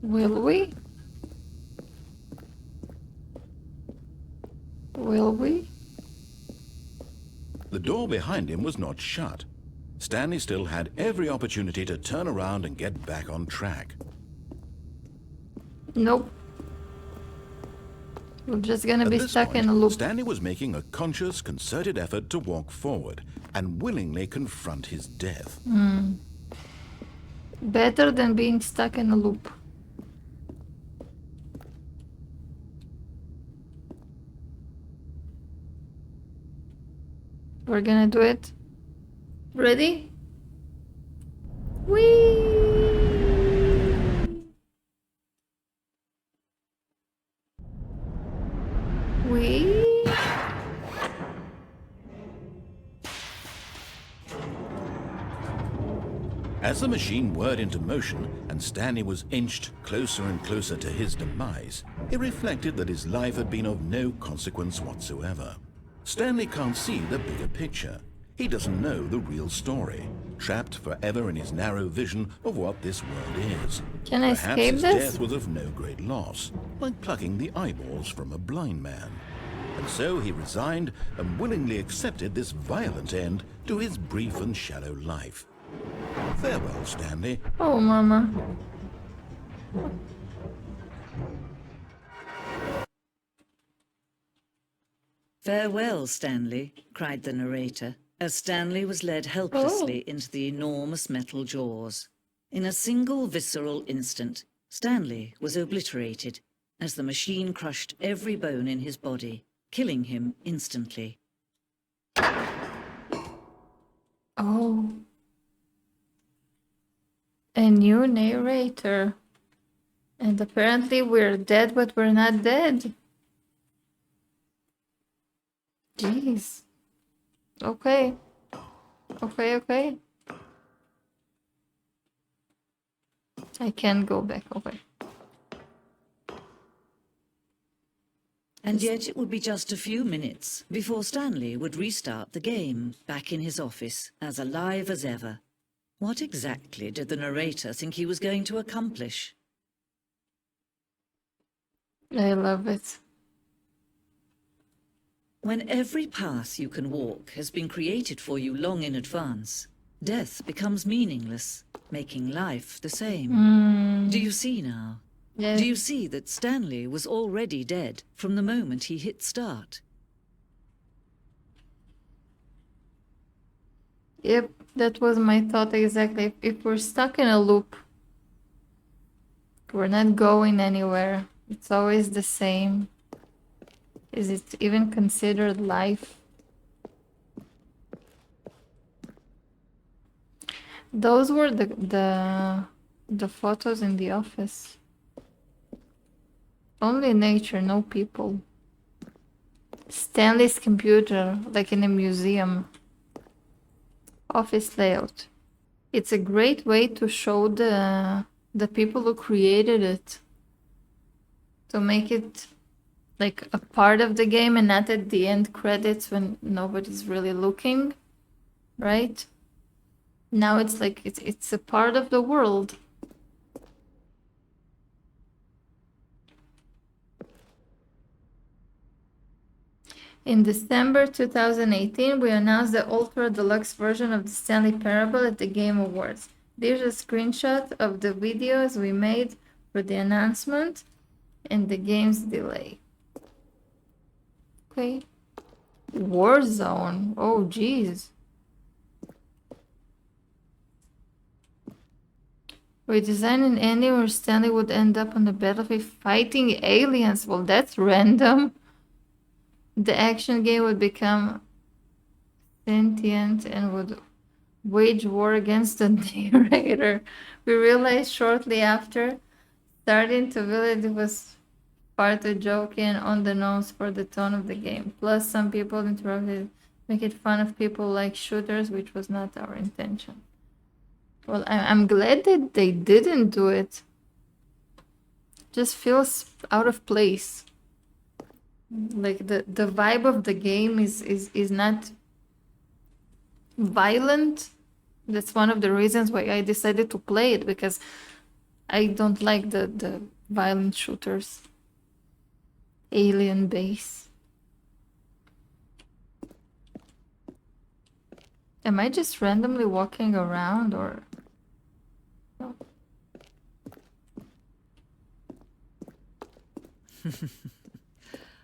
Will we? Will we? The door behind him was not shut. Stanley still had every opportunity to turn around and get back on track. Nope. We're just gonna At be this stuck point, in a loop. Stanley was making a conscious, concerted effort to walk forward and willingly confront his death. Better than being stuck in a loop. We're gonna do it. Ready? Whee! Whee! As the machine whirred into motion and Stanley was inched closer and closer to his demise, it reflected that his life had been of no consequence whatsoever. Stanley can't see the bigger picture. He doesn't know the real story, trapped forever in his narrow vision of what this world is. Can I Perhaps escape his this? death was of no great loss, like plucking the eyeballs from a blind man. And so he resigned and willingly accepted this violent end to his brief and shallow life. Farewell, Stanley. Oh, mama. "Farewell, Stanley," cried the narrator, as Stanley was led helplessly into the enormous metal jaws. In a single visceral instant, Stanley was obliterated as the machine crushed every bone in his body, killing him instantly. Oh. A new narrator. And apparently we're dead, but we're not dead. Jeez. Okay. Okay. I can't go back. Okay. And yet it would be just a few minutes before Stanley would restart the game, back in his office, as alive as ever. What exactly did the narrator think he was going to accomplish? I love it. When every path you can walk has been created for you long in advance, death becomes meaningless, making life the same. Do you see now? Yes. Do you see that Stanley was already dead from the moment he hit start? Yep, that was my thought exactly. If we're stuck in a loop, we're not going anywhere. It's always the same. Is it even considered life? Those were the photos in the office. Only nature, no people. Stanley's computer, like in a museum. Office layout. It's a great way to show the people who created it. To make it like a part of the game and not at the end credits when nobody's really looking, right? Now it's like it's a part of the world. In December 2018, we announced the Ultra Deluxe version of the Stanley Parable at the Game Awards. There's a screenshot of the videos we made for the announcement and the game's delay. Okay, Warzone. Oh, jeez. We designed an ending where Stanley would end up on the battlefield fighting aliens. Well, that's random. The action game would become sentient and would wage war against the narrator. We realized shortly after starting to feel it was part of joke and on the nose for the tone of the game. Plus, some people interrupted, making fun of people like shooters, which was not our intention. Well, I'm glad that they didn't do it. Just feels out of place. Like the vibe of the game is not violent. That's one of the reasons why I decided to play it, because I don't like the violent shooters. Alien base. Am I just randomly walking around or no?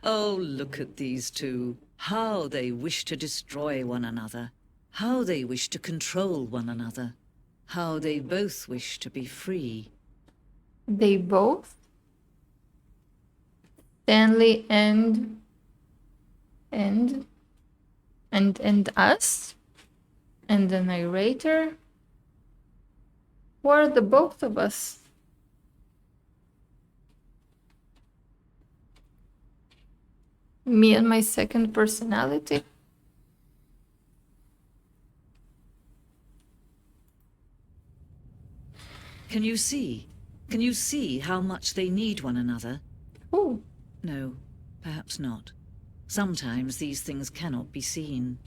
Oh, look at these two. How they wish to destroy one another. How they wish to control one another. How they both wish to be free. They both? Stanley and us? And the narrator? Who are the both of us? Me and my second personality? Can you see? Can you see how much they need one another? Oh. No, perhaps not. Sometimes these things cannot be seen.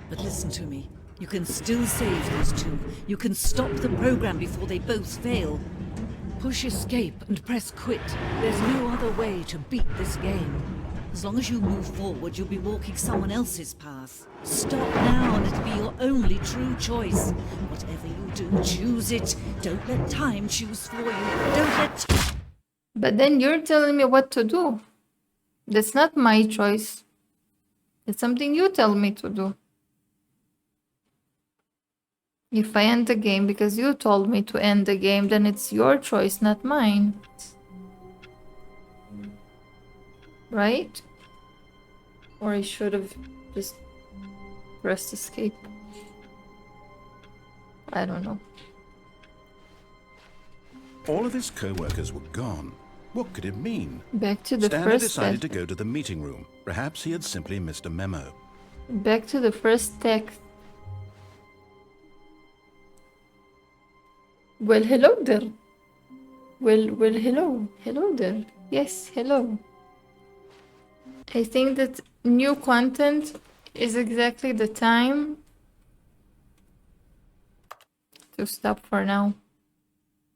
But listen to me. You can still save these two. You can stop the program before they both fail. Push escape and press quit. There's no other way to beat this game. As long as you move forward, you'll be walking someone else's path. Stop now and it'll be your only true choice. Whatever you do, choose it. Don't let time choose for you. Don't let... But then you're telling me what to do. That's not my choice. It's something you tell me to do. If I end the game because you told me to end the game, then it's your choice, not mine. Right? Or I should have just pressed escape. I don't know. All of his co-workers were gone. What could it mean? Back to the Stanley first decided to text. go to the meeting room. Perhaps he had simply missed a memo. Back to the first text. Well, hello there. Well, hello. Hello there. Yes, hello. I think that new content is exactly the time to stop for now.